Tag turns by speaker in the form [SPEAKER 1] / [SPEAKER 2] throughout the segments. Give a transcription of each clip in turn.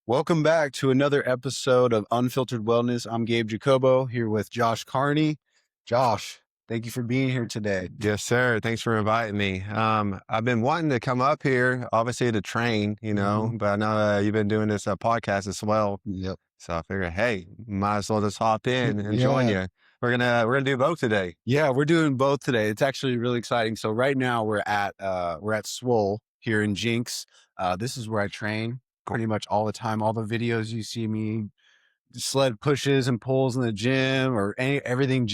[SPEAKER 1] Welcome back to another episode of Unfiltered Wellness. I'm Gabe Jacobo here with Josh Carney. Josh, thank you for being here today.
[SPEAKER 2] Yes, sir. Thanks for inviting me. I've been wanting to come up here, obviously to train, but I know you've been doing this podcast as well.
[SPEAKER 1] Yep.
[SPEAKER 2] So I figured, hey, might as well just hop in and join
[SPEAKER 1] Yeah.
[SPEAKER 2] you. We're gonna do both today.
[SPEAKER 1] Yeah, we're doing both today. It's actually really exciting. So right now we're at Swole here in Jinx. This is where I train pretty much all the time. All the videos you see me sled pushes and pulls in the gym or everything,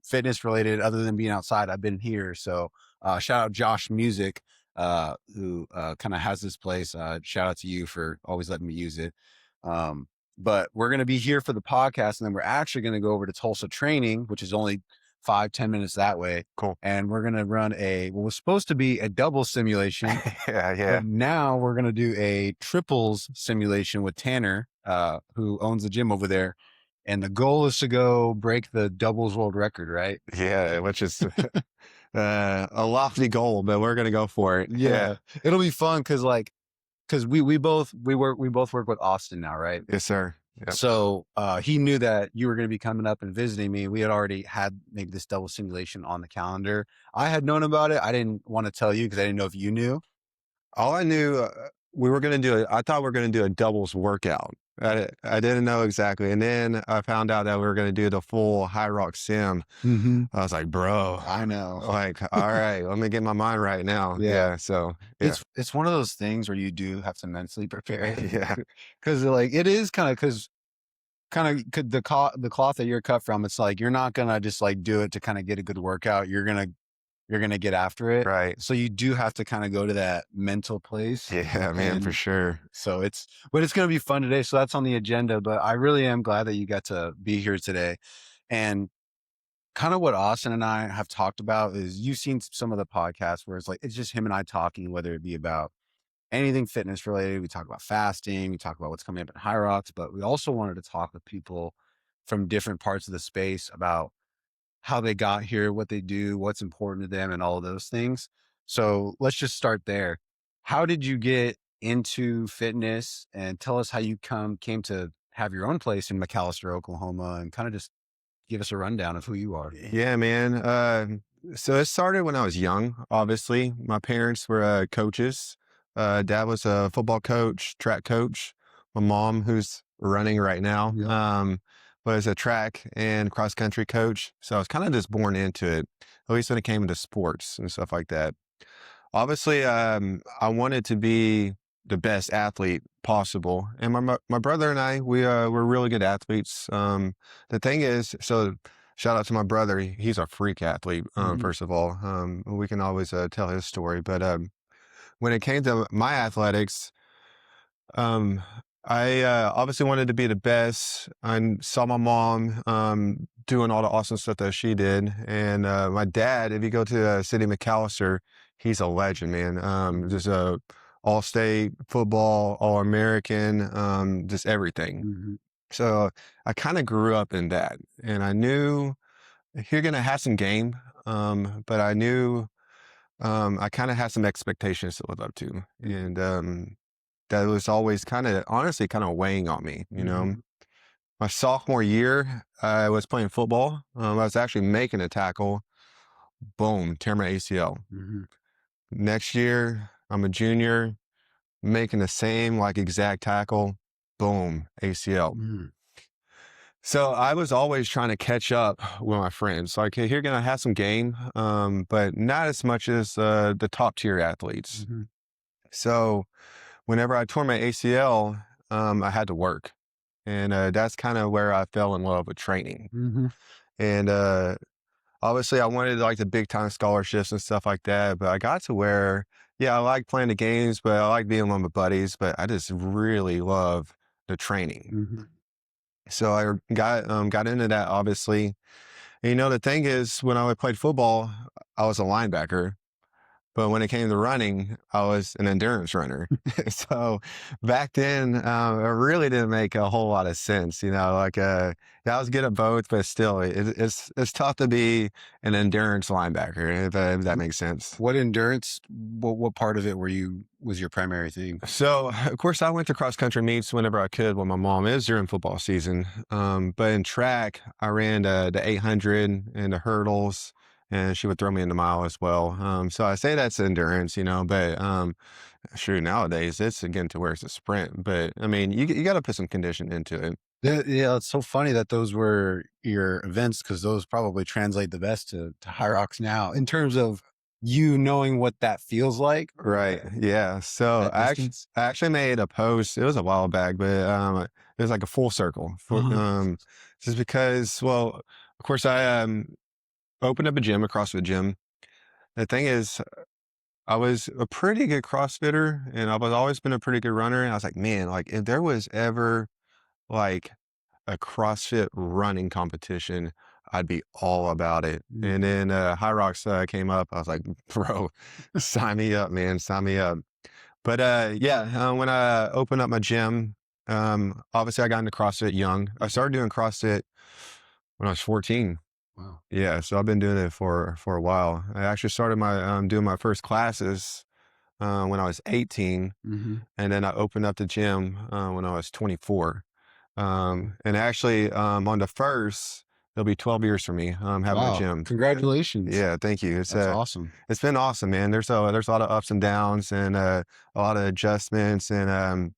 [SPEAKER 1] fitness related other than being outside. I've been here. So, shout out Josh Music, who, kind of has this place. Shout out to you for always letting me use it. But we're going to be here for the podcast and then we're actually going to go over to Tulsa training, which is only 5-10 minutes that way.
[SPEAKER 2] Cool.
[SPEAKER 1] And we're going to run what was supposed to be a double simulation.
[SPEAKER 2] Yeah.
[SPEAKER 1] But now we're going to do a triples simulation with Tanner, who owns the gym over there. And the goal is to go break the doubles world record, right?
[SPEAKER 2] Yeah, which is a lofty goal, but we're gonna go for it.
[SPEAKER 1] Yeah. It'll be fun because we both work with Austin now, right?
[SPEAKER 2] Yes, sir. Yep.
[SPEAKER 1] So he knew that you were going to be coming up and visiting me. We had already had maybe this double simulation on the calendar. I had known about it. I didn't want to tell you because I didn't know if you knew.
[SPEAKER 2] All I knew we were going to do it. I thought we were going to do a doubles workout. I didn't know exactly. And then I found out that we were going to do the full HYROX sim.
[SPEAKER 1] Mm-hmm.
[SPEAKER 2] I was like, bro,
[SPEAKER 1] I know.
[SPEAKER 2] Like, all right, let me get my mind right now.
[SPEAKER 1] Yeah.
[SPEAKER 2] So yeah.
[SPEAKER 1] It's one of those things where you do have to mentally prepare.
[SPEAKER 2] Yeah.
[SPEAKER 1] Cause it is kind of the cloth that you're cut from. It's like, you're not going to just like do it to kind of get a good workout. You're going to get after it.
[SPEAKER 2] Right.
[SPEAKER 1] So you do have to kind of go to that mental place.
[SPEAKER 2] Yeah, man, for sure.
[SPEAKER 1] So it's going to be fun today. So that's on the agenda, but I really am glad that you got to be here today. And kind of what Austin and I have talked about is you've seen some of the podcasts where it's like, it's just him and I talking, whether it be about anything fitness related. We talk about fasting, we talk about what's coming up in HYROX, but we also wanted to talk with people from different parts of the space about how they got here, what they do, what's important to them, and all of those things. So let's just start there. How did you get into fitness, and tell us how you came to have your own place in McAlester, Oklahoma, and kind of just give us a rundown of who you are.
[SPEAKER 2] Yeah, man. So it started when I was young. Obviously, my parents were coaches. Dad was a football coach, track coach. My mom, who's running right now, was a track and cross country coach. So I was kind of just born into it, at least when it came into sports and stuff like that. Obviously, I wanted to be the best athlete possible. And my brother and I, we're really good athletes. The thing is, so shout out to my brother. He's a freak athlete, first of all. We can always tell his story. But when it came to my athletics, I obviously wanted to be the best. I saw my mom doing all the awesome stuff that she did. And my dad, if you go to City McAllister, he's a legend, man. Just a all-state football, all-American, just everything.
[SPEAKER 1] Mm-hmm.
[SPEAKER 2] So I kind of grew up in that. And I knew you're going to have some game, but I knew I kind of had some expectations to live up to. And that was always honestly kind of weighing on me, My sophomore year, I was playing football. I was actually making a tackle. Boom, tear my ACL.
[SPEAKER 1] Mm-hmm.
[SPEAKER 2] Next year, I'm a junior, making the same exact tackle. Boom, ACL.
[SPEAKER 1] Mm-hmm.
[SPEAKER 2] So I was always trying to catch up with my friends. Like, hey, you're going to have some game, but not as much as the top tier athletes.
[SPEAKER 1] Mm-hmm.
[SPEAKER 2] So whenever I tore my ACL, I had to work. And that's kind of where I fell in love with training.
[SPEAKER 1] Mm-hmm.
[SPEAKER 2] And obviously I wanted the big time scholarships and stuff like that. But I got to where, I like playing the games, but I like being with my buddies, but I just really love the training.
[SPEAKER 1] Mm-hmm.
[SPEAKER 2] So I got into that, obviously. And, the thing is, when I played football, I was a linebacker. But when it came to running, I was an endurance runner. So back then, it really didn't make a whole lot of sense. Like yeah, I was good at both, but still, it's tough to be an endurance linebacker if that makes sense.
[SPEAKER 1] What endurance? What part of it was your primary thing?
[SPEAKER 2] So, of course, I went to cross country meets whenever I could with my mom. It was during football season. But in track, I ran the 800 and the hurdles, and she would throw me in the mile as well. So I say that's endurance, but sure, nowadays it's getting to where it's a sprint. But I mean, you got to put some condition into it.
[SPEAKER 1] Yeah, yeah, it's so funny that those were your events because those probably translate the best to HYROX now in terms of you knowing what that feels like,
[SPEAKER 2] Right. Yeah. So
[SPEAKER 1] that distance.
[SPEAKER 2] I actually made a post. It was a while back, but it was like a full circle for
[SPEAKER 1] Uh-huh.
[SPEAKER 2] just because. Well, of course, I opened up a gym, a CrossFit gym. The thing is, I was a pretty good CrossFitter, and I've always been a pretty good runner. And I was like, man, like if there was ever like a CrossFit running competition, I'd be all about it. And
[SPEAKER 1] Mhm.
[SPEAKER 2] then HYROX came up. I was like, bro, sign me up, man, sign me up. But yeah, when I opened up my gym, obviously I got into CrossFit young. I started doing CrossFit when I was 14.
[SPEAKER 1] Wow.
[SPEAKER 2] Yeah, so I've been doing it for a while. I actually started my doing my first classes when I was 18,
[SPEAKER 1] Mhm.
[SPEAKER 2] and then I opened up the gym when I was 24.
[SPEAKER 1] Wow.
[SPEAKER 2] And actually, on the first, it'll be 12 years for me having a
[SPEAKER 1] Wow.
[SPEAKER 2] gym.
[SPEAKER 1] Congratulations.
[SPEAKER 2] Yeah, thank you.
[SPEAKER 1] That's awesome.
[SPEAKER 2] It's been awesome, man. There's a lot of ups and downs and a lot of adjustments, and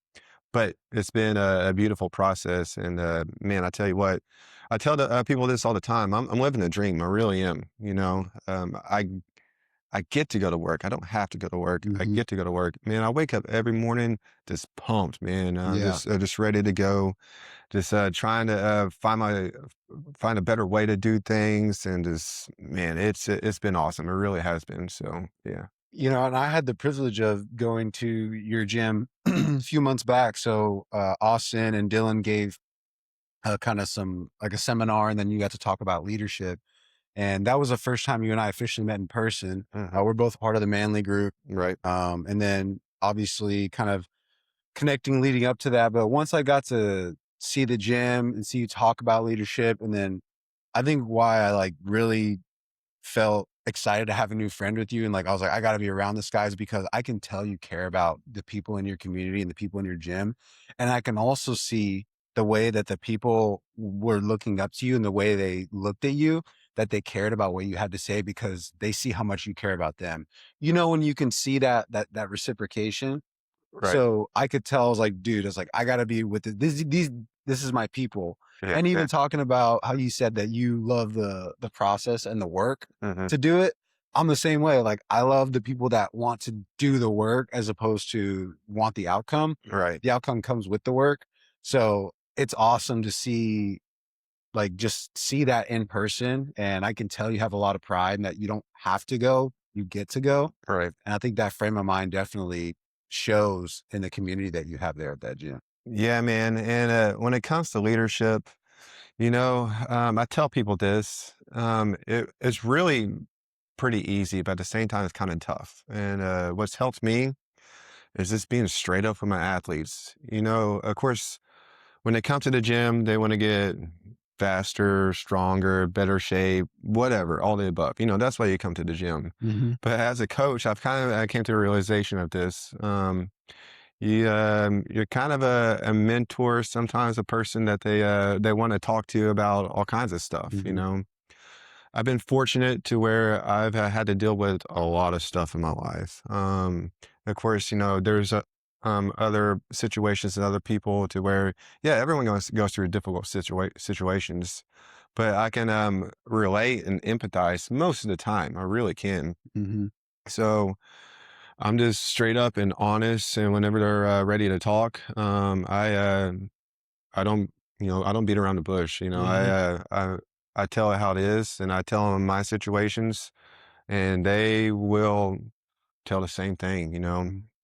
[SPEAKER 2] but it's been a beautiful process. And man, I tell you what, I tell the people this all the time. I'm living a dream. I really am. I get to go to work. I don't have to go to work. I
[SPEAKER 1] Mhm.
[SPEAKER 2] get to go to work. Man, I wake up every morning just pumped, man.
[SPEAKER 1] Yeah.
[SPEAKER 2] Just ready to go. Just trying to find a better way to do things, and just man, it's been awesome. It really has been. So yeah.
[SPEAKER 1] And I had the privilege of going to your gym a few months back. So, Austin and Dylan gave kind of some like a seminar, and then you got to talk about leadership. And that was the first time you and I officially met in person.
[SPEAKER 2] Hmm.
[SPEAKER 1] We're both part of the Manly group.
[SPEAKER 2] Right.
[SPEAKER 1] And then obviously kind of connecting leading up to that. But once I got to see the gym and see you talk about leadership, and then I think why I like really felt excited to have a new friend with you. And like, I was like, I got to be around this guy is because I can tell you care about the people in your community and the people in your gym. And I can also see the way that the people were looking up to you and the way they looked at you, that they cared about what you had to say because they see how much you care about them. When you can see that reciprocation,
[SPEAKER 2] Right.
[SPEAKER 1] so I could tell, I was like, dude, I was like, I gotta be with it. This is my people.
[SPEAKER 2] Yeah.
[SPEAKER 1] And
[SPEAKER 2] Yeah.
[SPEAKER 1] even talking about how you said that you love the process and the work
[SPEAKER 2] Hmm.
[SPEAKER 1] to do it. I'm the same way. Like I love the people that want to do the work as opposed to want the outcome.
[SPEAKER 2] Right.
[SPEAKER 1] The outcome comes with the work. So it's awesome to see like just see that in person. And I can tell you have a lot of pride and that you don't have to go, you get to go.
[SPEAKER 2] Right.
[SPEAKER 1] And I think that frame of mind definitely shows in the community that you have there at that gym.
[SPEAKER 2] Yeah, man. And when it comes to leadership, I tell people this. It's really pretty easy, but at the same time, it's kind of tough. And what's helped me is just being straight up with my athletes. Of course, when they come to the gym, they want to get faster, stronger, better shape, whatever, all the above. That's why you come to the gym.
[SPEAKER 1] Mhm,
[SPEAKER 2] But as a coach, I came to a realization of this. You're kind of a mentor, sometimes a person that they want to talk to about all kinds of stuff.
[SPEAKER 1] mhm,
[SPEAKER 2] I've been fortunate to where I've had to deal with a lot of stuff in my life. Of course, there's other situations and other people to where, yeah, everyone goes through difficult situations, but I can relate and empathize most of the time. I really can.
[SPEAKER 1] mhm,
[SPEAKER 2] So I'm just straight up and honest, and whenever they're ready to talk, I don't, I don't beat around the bush.
[SPEAKER 1] mhm,
[SPEAKER 2] I tell it how it is, and I tell them my situations, and they will tell the same thing.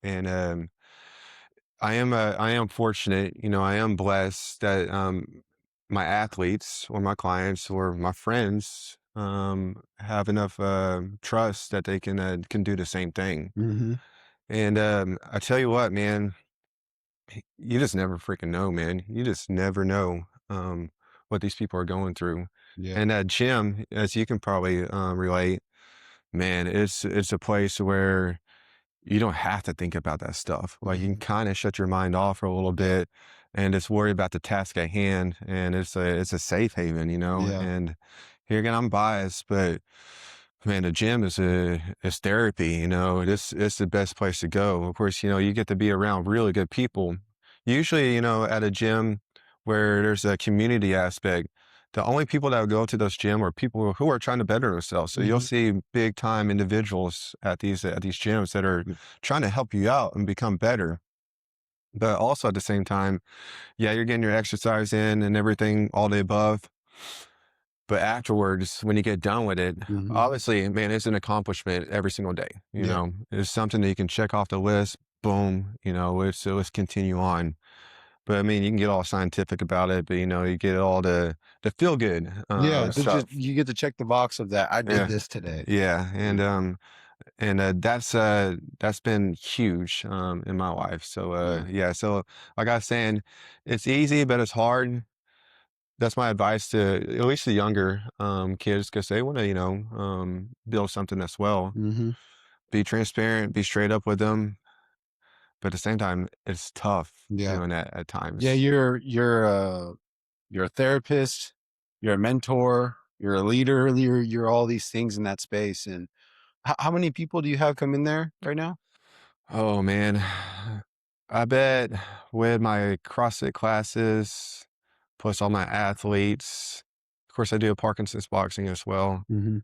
[SPEAKER 2] And I am fortunate. I am blessed that my athletes or my clients or my friends have enough trust that they can do the same thing.
[SPEAKER 1] Mhm.
[SPEAKER 2] And I tell you what, man, you just never freaking know, man. You just never know what these people are going through.
[SPEAKER 1] Yeah.
[SPEAKER 2] And that gym, as you can probably relate, man, it's a place where you don't have to think about that stuff. Like you can
[SPEAKER 1] Mhm.
[SPEAKER 2] kind of shut your mind off for a little bit and just worry about the task at hand. And it's a safe haven, you know.
[SPEAKER 1] Yeah.
[SPEAKER 2] And here again, I'm biased, but man, the gym is therapy, you know. It's the best place to go. Of course, you know, you get to be around really good people. Usually, you know, at a gym where there's a community aspect, the only people that go to those gym are people who are trying to better themselves. So you'll
[SPEAKER 1] Mhm.
[SPEAKER 2] see big time individuals at these gyms that are
[SPEAKER 1] Mm.
[SPEAKER 2] trying to help you out and become better. But also at the same time, yeah, you're getting your exercise in and everything, all the above. But afterwards, when you get done with it,
[SPEAKER 1] Mhm.
[SPEAKER 2] obviously, man, it's an accomplishment every single day. You
[SPEAKER 1] Yeah.
[SPEAKER 2] know, it's something that you can check off the list. Boom, you know, let's continue on. But I mean, you can get all scientific about it, but you know, you get all the feel good
[SPEAKER 1] Yeah, to just
[SPEAKER 2] stuff.
[SPEAKER 1] you get to check the box of that, "I did
[SPEAKER 2] Yeah,
[SPEAKER 1] this today."
[SPEAKER 2] yeah,
[SPEAKER 1] Yeah.
[SPEAKER 2] and that's been huge in my life. So
[SPEAKER 1] Yeah.
[SPEAKER 2] yeah, so like I was saying, it's easy, but it's hard. That's my advice to at least the younger kids because they want to, you know, build something as well.
[SPEAKER 1] Mhm.
[SPEAKER 2] Be transparent, be straight up with them, but at the same time, it's tough
[SPEAKER 1] Yeah.
[SPEAKER 2] doing that at
[SPEAKER 1] Yeah,
[SPEAKER 2] times.
[SPEAKER 1] you're a therapist, you're a mentor, you're a leader, you're all these things in that space, and how many people do you have come in there right now?
[SPEAKER 2] Oh man, I bet with my CrossFit classes, plus all my athletes, of course, I do Parkinson's boxing as well.
[SPEAKER 1] Mhm.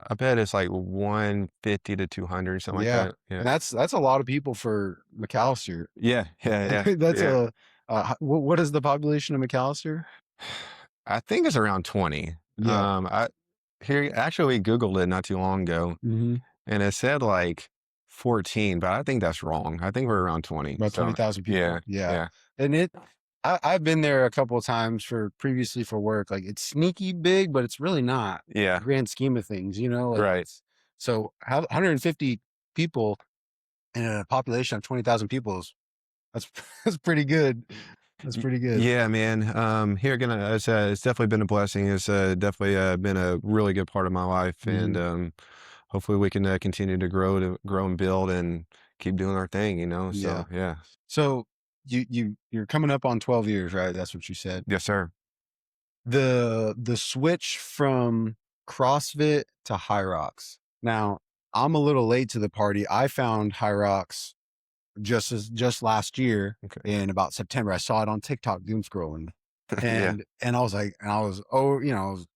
[SPEAKER 2] I bet it's like 150 to 200, something like
[SPEAKER 1] Yeah,
[SPEAKER 2] that. Yeah.
[SPEAKER 1] and that's a lot of people for McAllister.
[SPEAKER 2] Yeah. Yeah. Yeah.
[SPEAKER 1] That's
[SPEAKER 2] Yeah.
[SPEAKER 1] a what is the population of McAllister?
[SPEAKER 2] I think it's around 20.
[SPEAKER 1] Yeah.
[SPEAKER 2] I here actually we Googled it not too long ago
[SPEAKER 1] Mhm.
[SPEAKER 2] and it said like 14, but I think that's wrong. I think we're around 20.
[SPEAKER 1] About
[SPEAKER 2] So
[SPEAKER 1] 20,000
[SPEAKER 2] yeah,
[SPEAKER 1] people. Yeah.
[SPEAKER 2] yeah,
[SPEAKER 1] And I've been there a couple of times for previously for work. Like it's sneaky big, but it's really not
[SPEAKER 2] yeah,
[SPEAKER 1] grand scheme of things, like
[SPEAKER 2] right.
[SPEAKER 1] it's so how 150 people in a population of 20,000 people is that's that's pretty good. That's pretty good.
[SPEAKER 2] Yeah, man. Here again, it's definitely been a blessing. It's definitely been a really good part of my life, and
[SPEAKER 1] Mhm.
[SPEAKER 2] hopefully we can continue to grow and build and keep doing our thing. You know.
[SPEAKER 1] Yeah.
[SPEAKER 2] So yeah,
[SPEAKER 1] So you're coming up on 12 years, right? That's what you said.
[SPEAKER 2] yes, sir.
[SPEAKER 1] The switch from CrossFit to HYROX. Now, I'm a little late to the party. I found HYROX just last year
[SPEAKER 2] Okay.
[SPEAKER 1] in about September. I saw it on TikTok doom scrolling.
[SPEAKER 2] Yeah.
[SPEAKER 1] And I was like, and I was oh, I was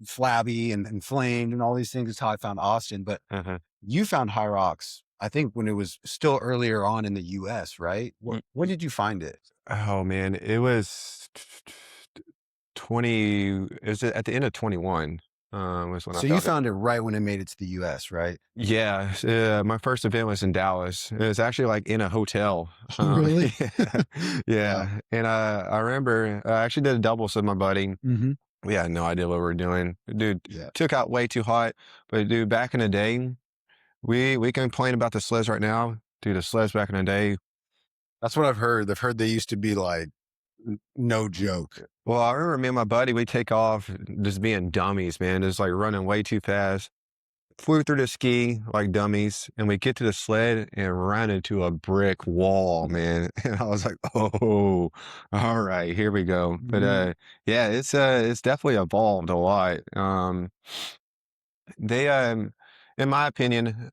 [SPEAKER 1] flabby and inflamed and all these things. That's how I found Austin. But
[SPEAKER 2] Uh-huh.
[SPEAKER 1] you found HYROX, I think when it was still earlier on in the US, right? When did you find it?
[SPEAKER 2] Oh man, it was 20. Is it at the end of 21? Was when I
[SPEAKER 1] So you
[SPEAKER 2] found it.
[SPEAKER 1] found it right when it made it to the US, right?
[SPEAKER 2] Yeah, my first event was in Dallas. It was actually like in a hotel.
[SPEAKER 1] Really?
[SPEAKER 2] Yeah,
[SPEAKER 1] Wow.
[SPEAKER 2] yeah. And I remember I actually did a doubles with my buddy.
[SPEAKER 1] Mhm.
[SPEAKER 2] We had no idea what we were doing. Dude
[SPEAKER 1] Yeah.
[SPEAKER 2] took out way too hot. But dude, back in the day, we complain about the sleds right now. Dude, the sleds back in the day.
[SPEAKER 1] That's what I've heard. I've heard they used to be like no joke.
[SPEAKER 2] Well, I remember me and my buddy, we take off just being dummies, man. Just like running way too fast. Flew through the ski like dummies, and we get to the sled and ran into a brick wall, man. And I was like, "Oh, all right, here we go." But
[SPEAKER 1] Mhm.
[SPEAKER 2] yeah, it's definitely evolved a lot. They in my opinion,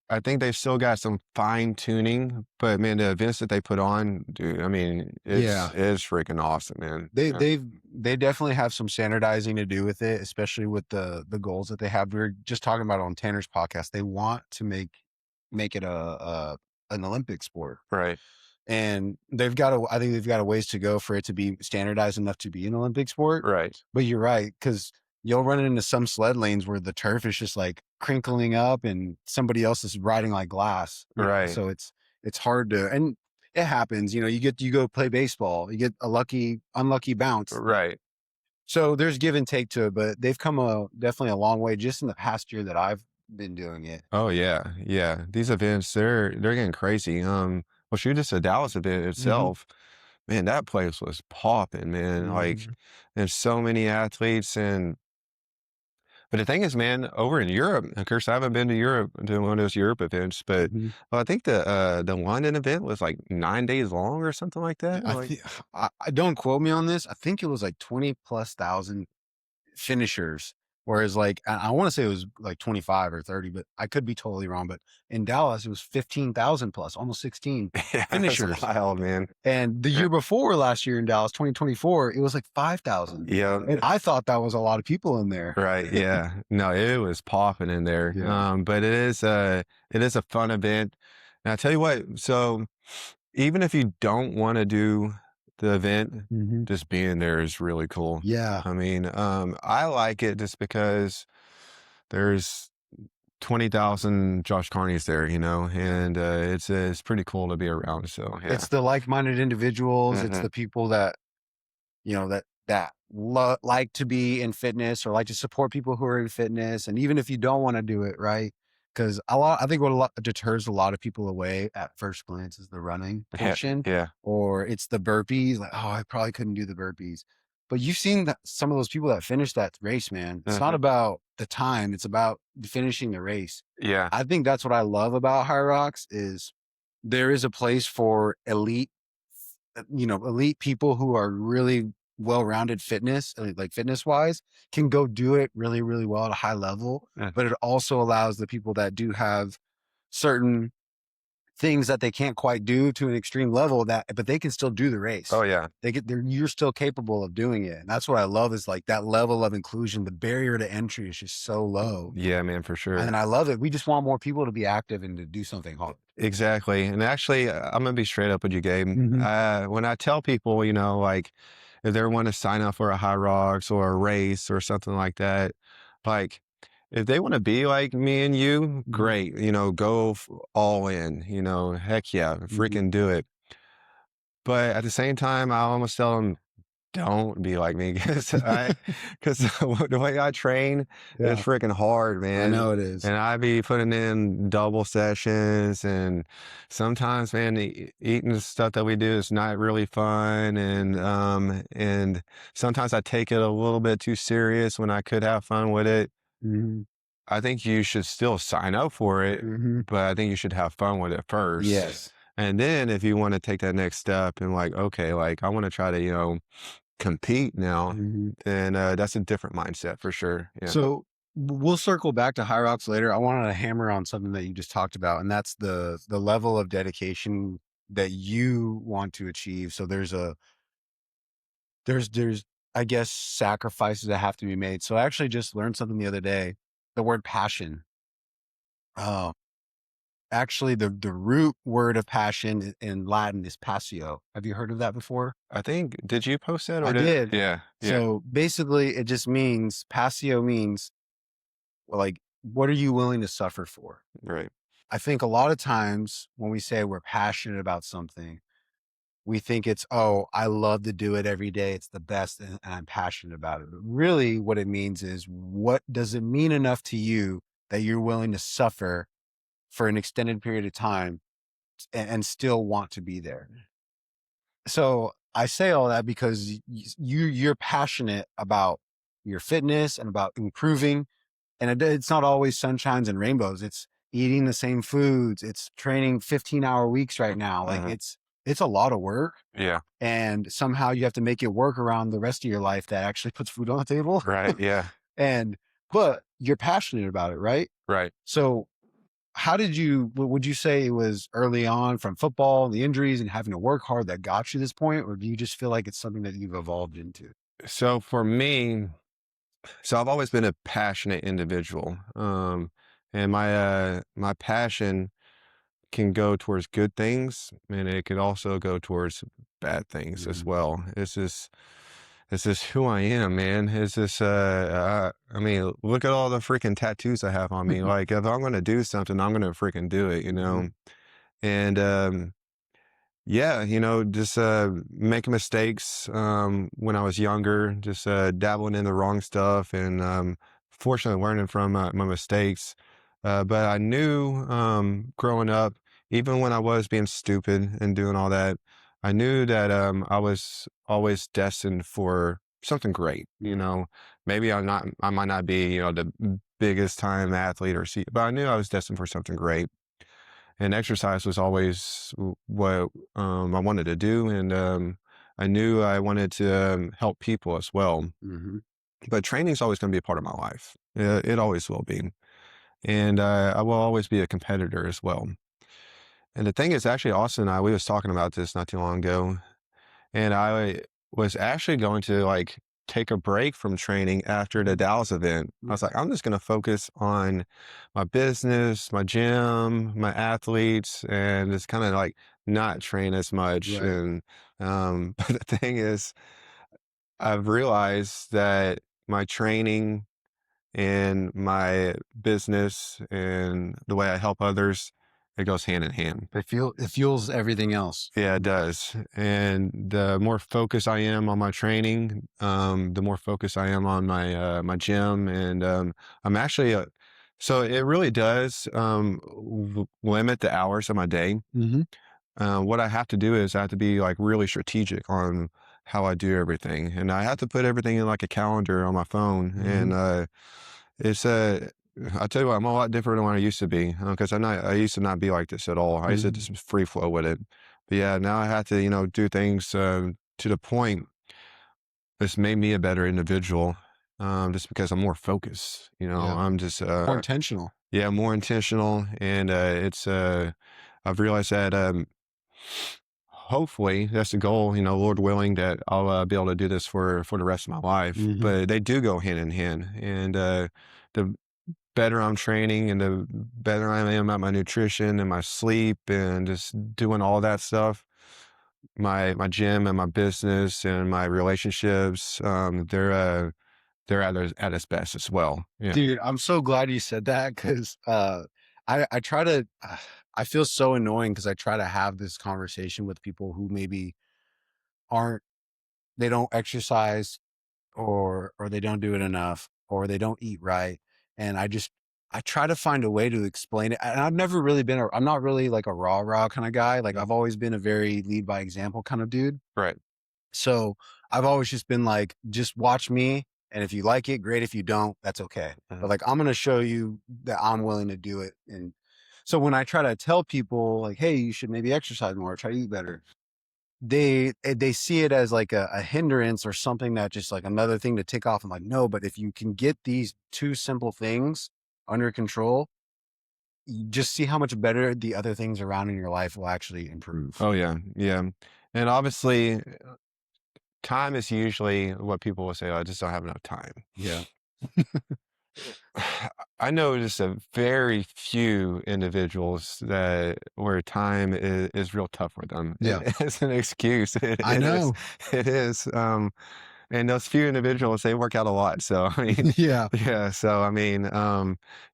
[SPEAKER 2] I think they've still got some fine tuning, but man, the events that they put on, dude, I mean,
[SPEAKER 1] Yeah.
[SPEAKER 2] it's freaking awesome, man.
[SPEAKER 1] They
[SPEAKER 2] Yeah,
[SPEAKER 1] they've they definitely have some standardizing to do with it, especially with the goals that they have. We were just talking about it on Tanner's podcast. They want to make it a an Olympic sport.
[SPEAKER 2] right,
[SPEAKER 1] And I think they've got a ways to go for it to be standardized enough to be an Olympic sport.
[SPEAKER 2] right,
[SPEAKER 1] But you're right, because you'll run into some sled lanes where the turf is just like crinkling up and somebody else is riding like glass,
[SPEAKER 2] right,
[SPEAKER 1] so it's hard to, and it happens, you go play baseball, you get a unlucky bounce.
[SPEAKER 2] right.
[SPEAKER 1] So there's give and take to it, but they've come definitely a long way just in the past year that I've been doing it.
[SPEAKER 2] Oh yeah, yeah. These events, they're getting crazy. Well, shoot, just a Dallas event
[SPEAKER 1] Mhm,
[SPEAKER 2] itself, man, that place was popping, man. Like,
[SPEAKER 1] mhm,
[SPEAKER 2] there's so many athletes, and but the thing is, man, over in Europe, of course, I haven't been to Europe doing one of those Europe events, but
[SPEAKER 1] mhm.
[SPEAKER 2] well, I think the London event was like 9 days long or something like that.
[SPEAKER 1] I
[SPEAKER 2] Like,
[SPEAKER 1] think I don't quote me on this. I think it was like 20 plus thousand finishers. Whereas like I want to say it was like 25 or 30, but I could be totally wrong. But in Dallas, it was 15,000 plus, almost 16
[SPEAKER 2] yeah, that's
[SPEAKER 1] finishers.
[SPEAKER 2] wild, man.
[SPEAKER 1] And the
[SPEAKER 2] Yeah,
[SPEAKER 1] year before last year in Dallas, 2024, it was like 5,000.
[SPEAKER 2] yeah,
[SPEAKER 1] And I thought that was a lot of people in there.
[SPEAKER 2] right. Yeah, no, it was popping in there.
[SPEAKER 1] Yeah.
[SPEAKER 2] But it is a fun event. And I tell you what, so even if you don't want to do the event,
[SPEAKER 1] Mhm.
[SPEAKER 2] just being there is really cool.
[SPEAKER 1] Yeah.
[SPEAKER 2] I mean, I like it just because there's 20,000 Josh Carneys there, and it's pretty cool to be around. So yeah.
[SPEAKER 1] It's the like-minded individuals. It's
[SPEAKER 2] Hmm.
[SPEAKER 1] the people that like to be in fitness or like to support people who are in fitness, and even if you don't want to do it, right? Because I think what a lot deters a lot of people away at first glance is the running
[SPEAKER 2] Yeah,
[SPEAKER 1] portion,
[SPEAKER 2] yeah.
[SPEAKER 1] or it's the burpees. Like, oh, I probably couldn't do the burpees, but you've seen that some of those people that finish that race, man. It's not
[SPEAKER 2] Hmm.
[SPEAKER 1] about the time; it's about finishing the race.
[SPEAKER 2] Yeah,
[SPEAKER 1] I think that's what I love about HYROX is there is a place for elite people who are really well-rounded fitness, like fitness-wise, can go do it really, really well at a high level,
[SPEAKER 2] yeah.
[SPEAKER 1] but it also allows the people that do have certain things that they can't quite do to an extreme level but they can still do the
[SPEAKER 2] Oh
[SPEAKER 1] race.
[SPEAKER 2] yeah,
[SPEAKER 1] You're still capable of doing it, and that's what I love is, like, that level of inclusion. The barrier to entry is just so low,
[SPEAKER 2] yeah, man, for sure.
[SPEAKER 1] and I love it. We just want more people to be active and to do something hard.
[SPEAKER 2] Exactly. And actually, I'm gonna be straight up with you, Gabe.
[SPEAKER 1] Mhm,
[SPEAKER 2] When I tell people, like if they want to sign up for a high rocks or a race or something like that, like if they want to be like me and you,
[SPEAKER 1] mhm,
[SPEAKER 2] great. Go all in. Heck yeah,
[SPEAKER 1] mhm.
[SPEAKER 2] freaking do it. But at the same time, I almost tell them, don't be like me because the way I train is
[SPEAKER 1] Yeah,
[SPEAKER 2] freaking hard,
[SPEAKER 1] I
[SPEAKER 2] man.
[SPEAKER 1] know it is.
[SPEAKER 2] And I be putting in double sessions, and sometimes, man, eating the stuff that we do is not really fun, and sometimes I take it a little bit too serious when I could have fun with it.
[SPEAKER 1] Mhm,
[SPEAKER 2] I think you should still sign up for it,
[SPEAKER 1] mhm.
[SPEAKER 2] but I think you should have fun with it first.
[SPEAKER 1] Yes.
[SPEAKER 2] And then if you want to take that next step and like, okay, like I want to try to, compete now,
[SPEAKER 1] Mhm.
[SPEAKER 2] then that's a different mindset for sure. Yeah.
[SPEAKER 1] So we'll circle back to HYROX later. I wanted to hammer on something that you just talked about, and that's the level of dedication that you want to achieve. So there's I guess sacrifices that have to be made. So I actually just learned something the other day. The word passion. Oh, actually the root word of passion in Latin is passio. Have you heard of that before?
[SPEAKER 2] I think, did you post that or
[SPEAKER 1] I
[SPEAKER 2] did,
[SPEAKER 1] did.
[SPEAKER 2] yeah, yeah,
[SPEAKER 1] So basically it just means passio means, well, like, what are you willing to suffer for?
[SPEAKER 2] right.
[SPEAKER 1] I think a lot of times when we say we're passionate about something, we think it's, oh, I love to do it every day. It's the best and I'm passionate about it. But really, what it means is, what does it mean enough to you that you're willing to suffer for an extended period of time and still want to be there? So I say all that because you're passionate about your fitness and about improving. And it's not always sunshines and rainbows. It's eating the same foods. It's training 15-hour weeks right now. Like
[SPEAKER 2] Hmm.
[SPEAKER 1] it's a lot of work.
[SPEAKER 2] Yeah.
[SPEAKER 1] And somehow you have to make it work around the rest of your life that actually puts food on the table.
[SPEAKER 2] Right. Yeah.
[SPEAKER 1] And but you're passionate about it, right?
[SPEAKER 2] Right.
[SPEAKER 1] So would you say it was early on from football, the injuries and having to work hard that got you to this point? Or do you just feel like it's something that you've evolved into?
[SPEAKER 2] So for me, so I've always been a passionate individual. And my passion can go towards good things, and it could also go towards bad things as
[SPEAKER 1] Mhm.
[SPEAKER 2] well. It's just who I am, man. I mean, look at all the freaking tattoos I have on me. Like, if I'm gonna do something, I'm gonna freaking do it,
[SPEAKER 1] Mhm.
[SPEAKER 2] And Yeah, just making mistakes when I was younger, just dabbling in the wrong stuff, and fortunately learning from my mistakes. But I knew growing up, even when I was being stupid and doing all that, I knew that I was always destined for something great. Maybe I might not be, the biggest time athlete but I knew I was destined for something great, and exercise was always what I wanted to do, and I knew I wanted to help people as well.
[SPEAKER 1] Mhm.
[SPEAKER 2] But training is always going to be a part of my life. It always will be, and I will always be a competitor as well. And the thing is, actually, Austin and we was talking about this not too long ago, and I was actually going to like take a break from training after the Dallas event. I was like, I'm just going to focus on my business, my gym, my athletes, and just kind of like not train as much.
[SPEAKER 1] Right.
[SPEAKER 2] And but the thing is, I've realized that my training and my business and the way I help others, it goes hand in hand.
[SPEAKER 1] It fuels everything else.
[SPEAKER 2] Yeah, it does. And the more focused I am on my training, the more focused I am on my gym, and I'm actually so it really does limit the hours of my day.
[SPEAKER 1] Mhm.
[SPEAKER 2] What I have to do is I have to be like really strategic on how I do everything, and I have to put everything in like a calendar on my phone, and
[SPEAKER 1] Mhm.
[SPEAKER 2] it's I tell you what, I'm a lot different than what I used to be, because I used to not be like this at all. I used to
[SPEAKER 1] Mhm.
[SPEAKER 2] just free flow with it. But yeah, now I have to, do things to the point that's made me a better individual, just because I'm more focused.
[SPEAKER 1] Yeah.
[SPEAKER 2] I'm just,
[SPEAKER 1] More intentional.
[SPEAKER 2] yeah, more intentional. And I've realized that hopefully that's the goal, Lord willing, that I'll be able to do this for the rest of my life.
[SPEAKER 1] Mhm.
[SPEAKER 2] But they do go hand in hand. And the better I'm training and the better I am at my nutrition and my sleep and just doing all that stuff, my gym and my business and my relationships, they're at its best as well. Yeah.
[SPEAKER 1] Dude, I'm so glad you said that 'cause, I try to I feel so annoying because I try to have this conversation with people who maybe aren't they don't exercise or they don't do it enough or they don't eat right, and I try to find a way to explain it, and I've never really been I'm not really like a rah-rah kinda guy, like,
[SPEAKER 2] Mm.
[SPEAKER 1] I've always been a very lead by example kind of dude.
[SPEAKER 2] Right.
[SPEAKER 1] So, I've always just been like, "Just watch me, and if you like it, great. If you don't, that's okay. But,
[SPEAKER 2] Mhm.
[SPEAKER 1] like, I'm gonna show you that I'm willing to do it." And so when I try to tell people like, "Hey, you should maybe exercise more, try to eat better," they see it as like a hindrance or something that just like another thing to tick off. I'm like, "No, but if you can get these 2 simple things under control, you just see how much better the other things around in your life will actually improve."
[SPEAKER 2] Oh yeah, yeah. And obviously, time is usually what people will say. "Oh, I just don't have enough time."
[SPEAKER 1] Yeah.
[SPEAKER 2] I know just a very few individuals that where time is real tough for them.
[SPEAKER 1] Yeah.
[SPEAKER 2] It's an excuse. It,
[SPEAKER 1] I
[SPEAKER 2] it is.
[SPEAKER 1] know.
[SPEAKER 2] It is. And those few individuals, they work out a lot. So I mean,
[SPEAKER 1] Yeah.
[SPEAKER 2] yeah. So I mean,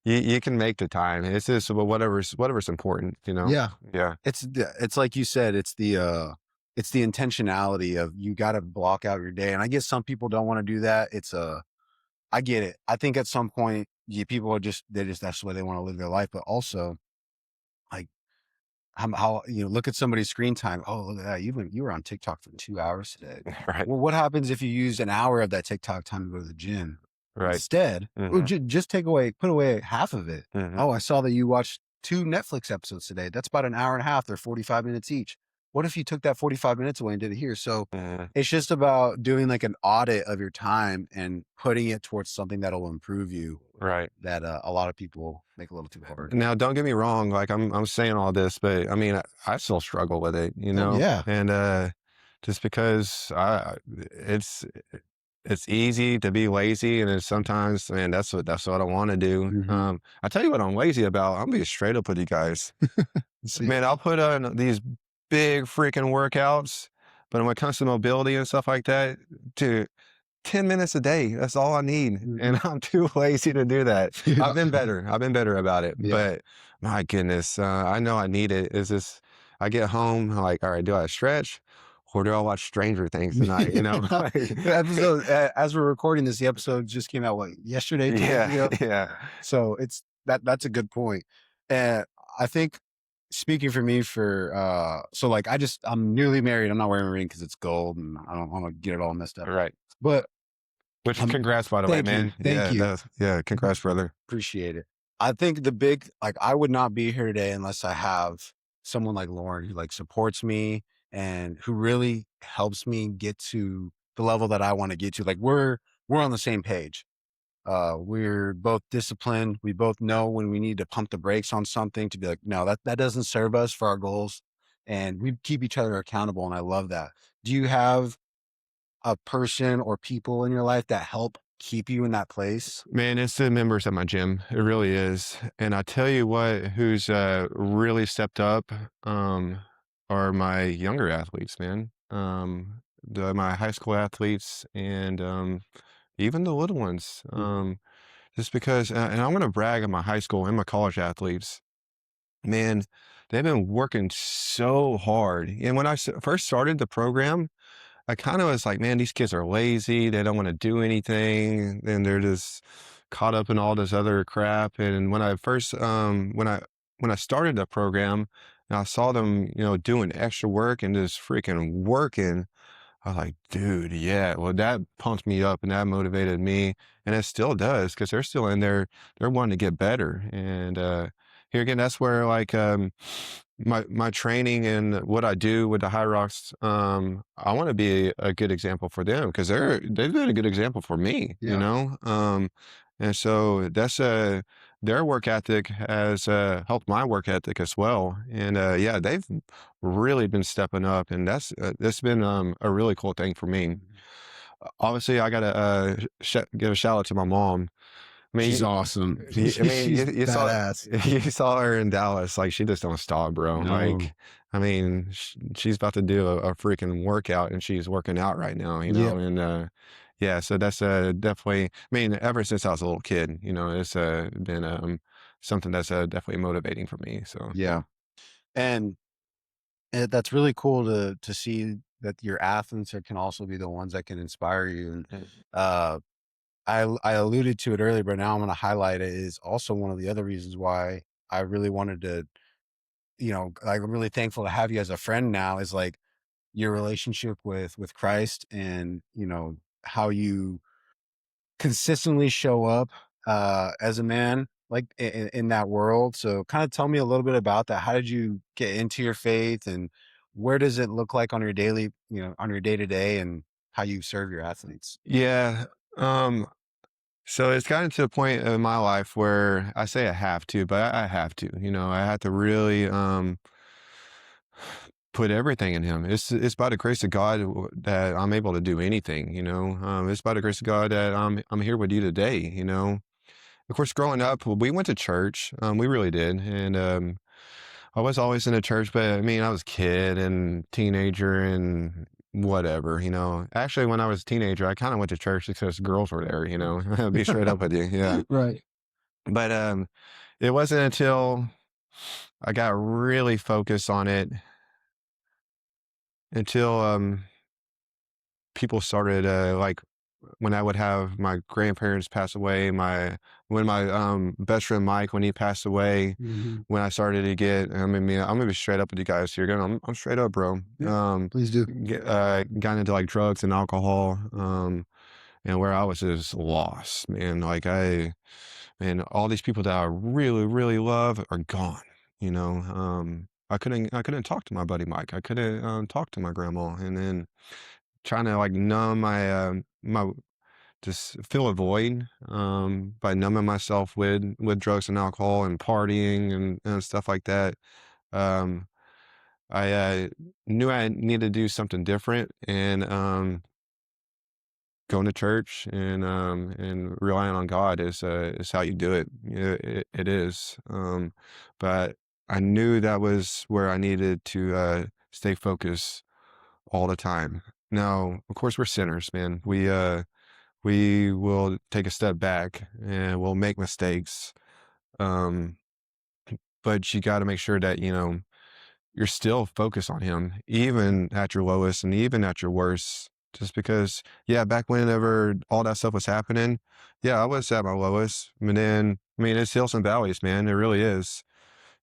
[SPEAKER 2] you can make the time. It's just whatever's important.
[SPEAKER 1] Yeah.
[SPEAKER 2] Yeah.
[SPEAKER 1] It's like you said, it's the intentionality of you gotta block out your day, and I guess some people don't wanna do that. I get it. I think at some point, people are just that's the way they wanna live their life, but also, like, look at somebody's screen time. "Oh, look at that. You were on TikTok for 2 hours today."
[SPEAKER 2] Right.
[SPEAKER 1] Well, what happens if you use an hour of that TikTok time to go to the gym
[SPEAKER 2] Right.
[SPEAKER 1] instead? Or
[SPEAKER 2] Hmm.
[SPEAKER 1] just put away half of it.
[SPEAKER 2] Hmm.
[SPEAKER 1] "Oh, I saw that you watched 2 Netflix episodes today. That's about an hour and a half. They're 45 minutes each. What if you took that 45 minutes away and did it here?" So,
[SPEAKER 2] Hmm.
[SPEAKER 1] it's just about doing, like, an audit of your time and putting it towards something that'll improve you
[SPEAKER 2] Right.
[SPEAKER 1] that, a lot of people make a little too hard.
[SPEAKER 2] Now, don't get me wrong, like, I'm saying all this, but, I mean, I still struggle with it,
[SPEAKER 1] Oh, yeah.
[SPEAKER 2] and, just because it's easy to be lazy, and it's sometimes, man, that's what I wanna do.
[SPEAKER 1] Mhm.
[SPEAKER 2] I tell you what I'm lazy about, I'm being straight up with you guys.
[SPEAKER 1] See
[SPEAKER 2] Man, I'll put on these big freaking workouts, but when it comes to mobility and stuff like that, dude, 10 minutes a day, that's all I need, and
[SPEAKER 1] Mhm.
[SPEAKER 2] I'm too lazy to do that.
[SPEAKER 1] Yeah.
[SPEAKER 2] I've been better about it,
[SPEAKER 1] Yeah.
[SPEAKER 2] but my goodness, I know I need it. It's just I get home, I'm like, all right, do I stretch or do I watch Stranger Things tonight? You know,
[SPEAKER 1] The episode, as we're recording this, the episode just came out, what, yesterday, 2 days
[SPEAKER 2] yeah,
[SPEAKER 1] ago?
[SPEAKER 2] yeah,
[SPEAKER 1] So it's that's a good point. And I think speaking for me so like I'm newly married. I'm not wearing a ring because it's gold and I don't want to get it all messed up.
[SPEAKER 2] right.
[SPEAKER 1] But
[SPEAKER 2] Which
[SPEAKER 1] I'm
[SPEAKER 2] congrats, by the way,
[SPEAKER 1] thank you.
[SPEAKER 2] man.
[SPEAKER 1] Thank
[SPEAKER 2] Yeah,
[SPEAKER 1] you.
[SPEAKER 2] yeah, congrats, brother.
[SPEAKER 1] Appreciate it. I think the big like I would not be here today unless I have someone like Lauren who like supports me and who really helps me get to the level that I want to get to. Like we're on the same page. We're both disciplined. We both know when we need to pump the brakes on something to be like, no, that doesn't serve us for our goals. And we keep each other accountable. And I love that. Do you have a person or people in your life that help keep you in that place?
[SPEAKER 2] Man, it's the members at my gym. It really is. And I tell you what, who's really stepped up are my younger athletes, man. My high school athletes and even the little ones.
[SPEAKER 1] Mhm.
[SPEAKER 2] Just because, and I'm going to brag on my high school and my college athletes. Man, they've been working so hard. And when I first started the program, I kind of was like, man, these kids are lazy. They don't want to do anything. And they're just caught up in all this other crap. And when I first, when I started the program and I saw them, doing extra work and just freaking working, I was like, dude, yeah. Well, that pumped me up and that motivated me. And it still does because they're still in there. They're wanting to get better. And here again, that's where like my training and what I do with the HYROX, I want to be a good example for them because they've been a good example for me,
[SPEAKER 1] Yeah.
[SPEAKER 2] and so their work ethic has helped my work ethic as well. And yeah, they've really been stepping up, and that's been a really cool thing for me.
[SPEAKER 1] Mhm.
[SPEAKER 2] Obviously, I gotta give a shout out to my mom. I
[SPEAKER 1] She's
[SPEAKER 2] mean,
[SPEAKER 1] awesome.
[SPEAKER 2] I mean,
[SPEAKER 1] She's
[SPEAKER 2] you saw
[SPEAKER 1] badass.
[SPEAKER 2] you saw her in Dallas, like, she just don't stop, bro.
[SPEAKER 1] No.
[SPEAKER 2] Like, I mean, she's about to do a freaking workout, and she's working out right now,
[SPEAKER 1] Yep.
[SPEAKER 2] and, yeah, so that's, definitely, I mean, ever since I was a little kid, it's, been, something that's, definitely motivating for me, so, yeah.
[SPEAKER 1] Yeah. And that's really cool to see that your athletes can also be the ones that can inspire you. And
[SPEAKER 2] Mm.
[SPEAKER 1] uh, I alluded to it earlier, but now I'm going to highlight it. Is also one of the other reasons why I really wanted to, like, I'm really thankful to have you as a friend now. Is like your relationship with Christ, and how you consistently show up as a man like in that world. So kind of tell me a little bit about that. How did you get into your faith, and where does it look like on your daily, on your day to day, and how you serve your athletes?
[SPEAKER 2] Yeah, um, so it's gotten to a point in my life where I say I have to, but I have to, I have to really, put everything in him. It's by the grace of God that I'm able to do anything, it's by the grace of God that I'm here with you today, Of course, growing up, we went to church. We really did. And I was always in a church, but I mean, I was a kid and teenager and whatever, Actually, when I was a teenager, I kind of went to church because girls were there, I'll be straight up with you. Yeah.
[SPEAKER 1] Right.
[SPEAKER 2] But it wasn't until I got really focused on it until people started like when I would have my grandparents pass away, when my best friend Mike, when he passed away,
[SPEAKER 1] Hmm.
[SPEAKER 2] when I started to get, I mean, I'm gonna be straight up with you guys here. I'm straight up, bro.
[SPEAKER 1] Yeah. Please do.
[SPEAKER 2] Got into like drugs and alcohol, and where I was just lost, man. Man, all these people that I really, really love are gone. I couldn't talk to my buddy Mike. I couldn't talk to my grandma, and then trying to like numb my just fill a void by numbing myself with drugs and alcohol and partying and stuff like that. Um, I knew I needed to do something different, and going to church and relying on God is how you do it. It is. But I knew that was where I needed to stay focused all the time. Now, of course, we're sinners, man. We will take a step back and we'll make mistakes. Um, but you got to make sure that you're still focused on him, even at your lowest and even at your worst. Just because, yeah, back whenever all that stuff was happening, yeah, I was at my lowest. But then, I mean, it's hills and valleys, man. It really is.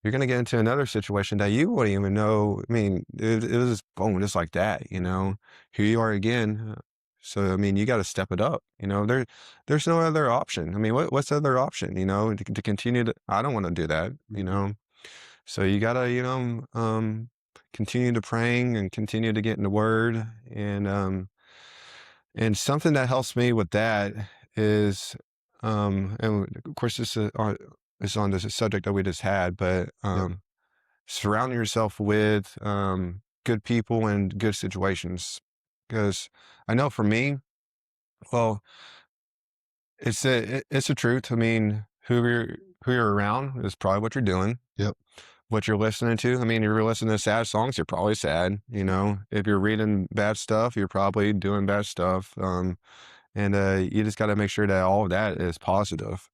[SPEAKER 2] You're gonna get into another situation that you wouldn't even know. I mean, it was just boom, just like that, you know. Here you are again. So I mean, you got to step it up. You know, there's no other option. I mean, what's the other option? You know, to continue to. I don't want to do that. You
[SPEAKER 1] Mhm.
[SPEAKER 2] know, so you gotta, continue to praying and continue to get in the Word, and something that helps me with that is, and of course this is on this subject that we just had, but
[SPEAKER 1] Yep.
[SPEAKER 2] surround yourself with good people and good situations, because I know for me, well, it's a truth. I mean, who you're around is probably what you're doing,
[SPEAKER 1] Yep.
[SPEAKER 2] what you're listening to. I mean, if you're listening to sad songs, you're probably sad. You know, if you're reading bad stuff, you're probably doing bad stuff. And you just got to make sure that all of that is positive.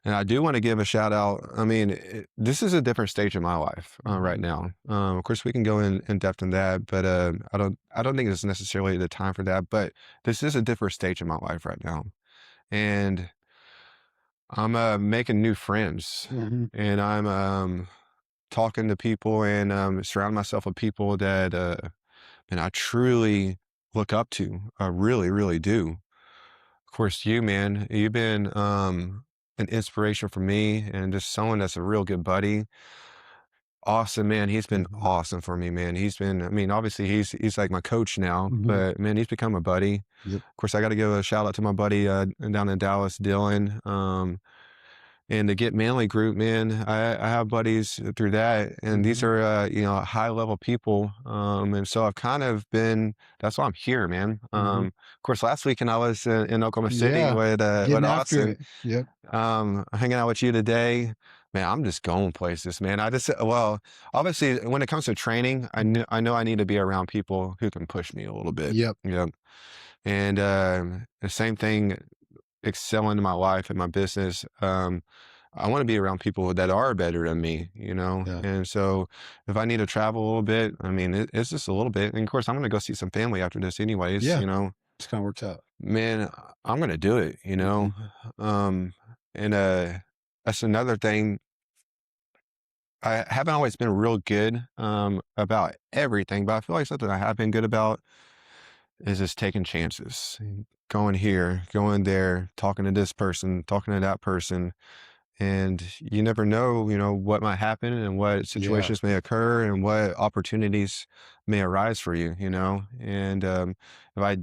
[SPEAKER 2] And I do want to give a shout out. I mean, this is a different stage in my life right
[SPEAKER 1] Mhm.
[SPEAKER 2] now. Of course, we can go in depth in that, but I don't think it's necessarily the time for that. But this is a different stage in my life right now, and I'm making new friends,
[SPEAKER 1] Mhm.
[SPEAKER 2] and I'm talking to people and surround myself with people that and I truly look up to. I really, really do. Of course, you, man, you've been an inspiration for me and just someone that's a real good buddy. Awesome, man. He's been
[SPEAKER 1] Mhm.
[SPEAKER 2] awesome for me, man. He's been, I mean, obviously he's like my coach now,
[SPEAKER 1] Mhm.
[SPEAKER 2] but man, he's become a buddy.
[SPEAKER 1] Yep.
[SPEAKER 2] Of course, I got to give a shout out to my buddy down in Dallas, Dylan. And the Get Manly group, man, I have buddies through that, and these
[SPEAKER 1] Mhm.
[SPEAKER 2] are high level people, and so I've kind of been. That's why I'm here, man.
[SPEAKER 1] Mhm.
[SPEAKER 2] Of course, last weekend I was in Oklahoma City
[SPEAKER 1] Yeah.
[SPEAKER 2] with
[SPEAKER 1] Getting after
[SPEAKER 2] Austin,
[SPEAKER 1] it. Yep.
[SPEAKER 2] hanging out with you today. Man, I'm just going places, man. Well, obviously, when it comes to training, I know I need to be around people who can push me a little bit.
[SPEAKER 1] Yep.
[SPEAKER 2] You know, and the same thing excel in my life and my business, I want to be around people that are better than me, you know?
[SPEAKER 1] Yeah.
[SPEAKER 2] And so if I need to travel a little bit, I mean, it's just a little bit. And of course, I'm going to go see some family after this anyways,
[SPEAKER 1] Yeah.
[SPEAKER 2] you know?
[SPEAKER 1] Just kinda works out.
[SPEAKER 2] Man, I'm going to do it, you
[SPEAKER 1] Mhm.
[SPEAKER 2] know? Um, and that's another thing. I haven't always been real good about everything, but I feel like something I have been good about is just taking chances, going here, going there, talking to this person, talking to that person. And you never know, what might happen and what
[SPEAKER 1] Yeah.
[SPEAKER 2] situations may occur and what opportunities may arise for you, And if I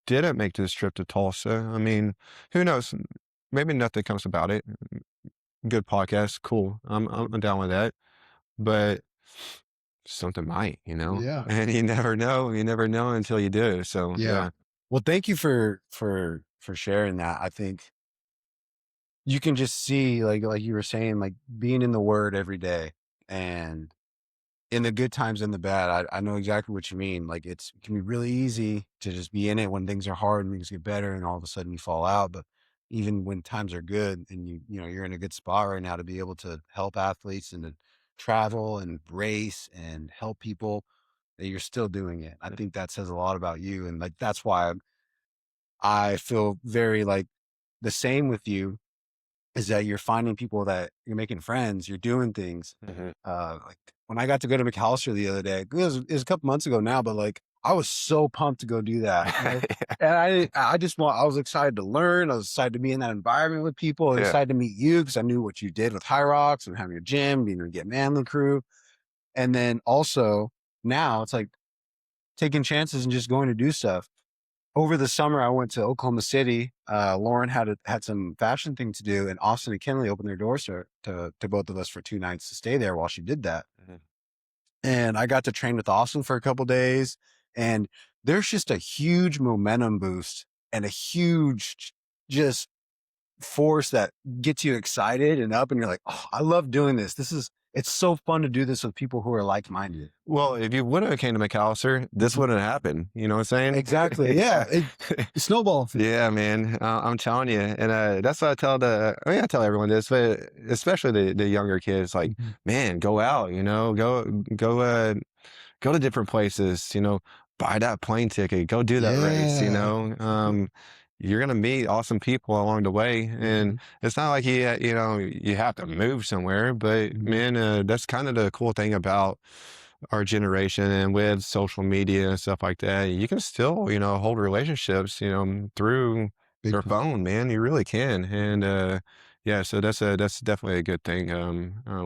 [SPEAKER 2] didn't make this trip to Tulsa, I mean, who knows? Maybe nothing comes about it. Good podcast, cool. I'm down with that. But something might,
[SPEAKER 1] Yeah.
[SPEAKER 2] and you never know. You never know until you do. So
[SPEAKER 1] Yeah.
[SPEAKER 2] yeah.
[SPEAKER 1] Well, thank you for sharing that. I think you can just see, like you were saying, like, being in the Word every day, and in the good times and the bad, I know exactly what you mean. Like, it can be really easy to just be in it when things are hard and things get better, and all of a sudden you fall out. But even when times are good and you're in a good spot right now to be able to help athletes and to travel and race and help people, that you're still doing it. I think that says a lot about you, and like that's why I feel very like the same with you, is that you're finding people, that you're making friends, you're doing things.
[SPEAKER 2] Mhm.
[SPEAKER 1] Like when I got to go to McAllister the other day, it was a couple months ago now, but like I was so pumped to go do that. And I was excited to learn. I was excited to be in that environment with people. I was
[SPEAKER 2] Yeah.
[SPEAKER 1] excited to meet you because I knew what you did with HYROX and having your gym, being in Get Manly crew. And then also now it's like taking chances and just going to do stuff. Over the summer, I went to Oklahoma City. Lauren had some fashion thing to do, and Austin and Kinley opened their doors to both of us for 2 nights to stay there while she did that.
[SPEAKER 2] Mhm.
[SPEAKER 1] And I got to train with Austin for a couple days, and there's just a huge momentum boost and a huge just force that gets you excited and up, and you're like, oh, I love doing this. This is it's so fun to do this with people who are like-minded.
[SPEAKER 2] Well, if you wouldn't have came to McAllister, this
[SPEAKER 1] Mhm.
[SPEAKER 2] wouldn't have happened. You know what I'm saying?
[SPEAKER 1] Exactly. Yeah. Snowball effect.
[SPEAKER 2] Yeah, man. I'm telling you, and that's what I tell I tell everyone this, but especially the younger kids, like,
[SPEAKER 1] Mhm.
[SPEAKER 2] man, go out. You know, go to different places. You know, buy that plane ticket, go do that race. You
[SPEAKER 1] Yeah.
[SPEAKER 2] know, you're gonna meet awesome people along the way, and
[SPEAKER 1] Mhm.
[SPEAKER 2] it's not like you know you have to move somewhere. But
[SPEAKER 1] Mhm.
[SPEAKER 2] man, that's kind of the cool thing about our generation and with social media and stuff like that, you can still, you know, hold relationships, you know, through
[SPEAKER 1] Big
[SPEAKER 2] your
[SPEAKER 1] time.
[SPEAKER 2] phone, man. You really can. And yeah, so that's definitely a good thing.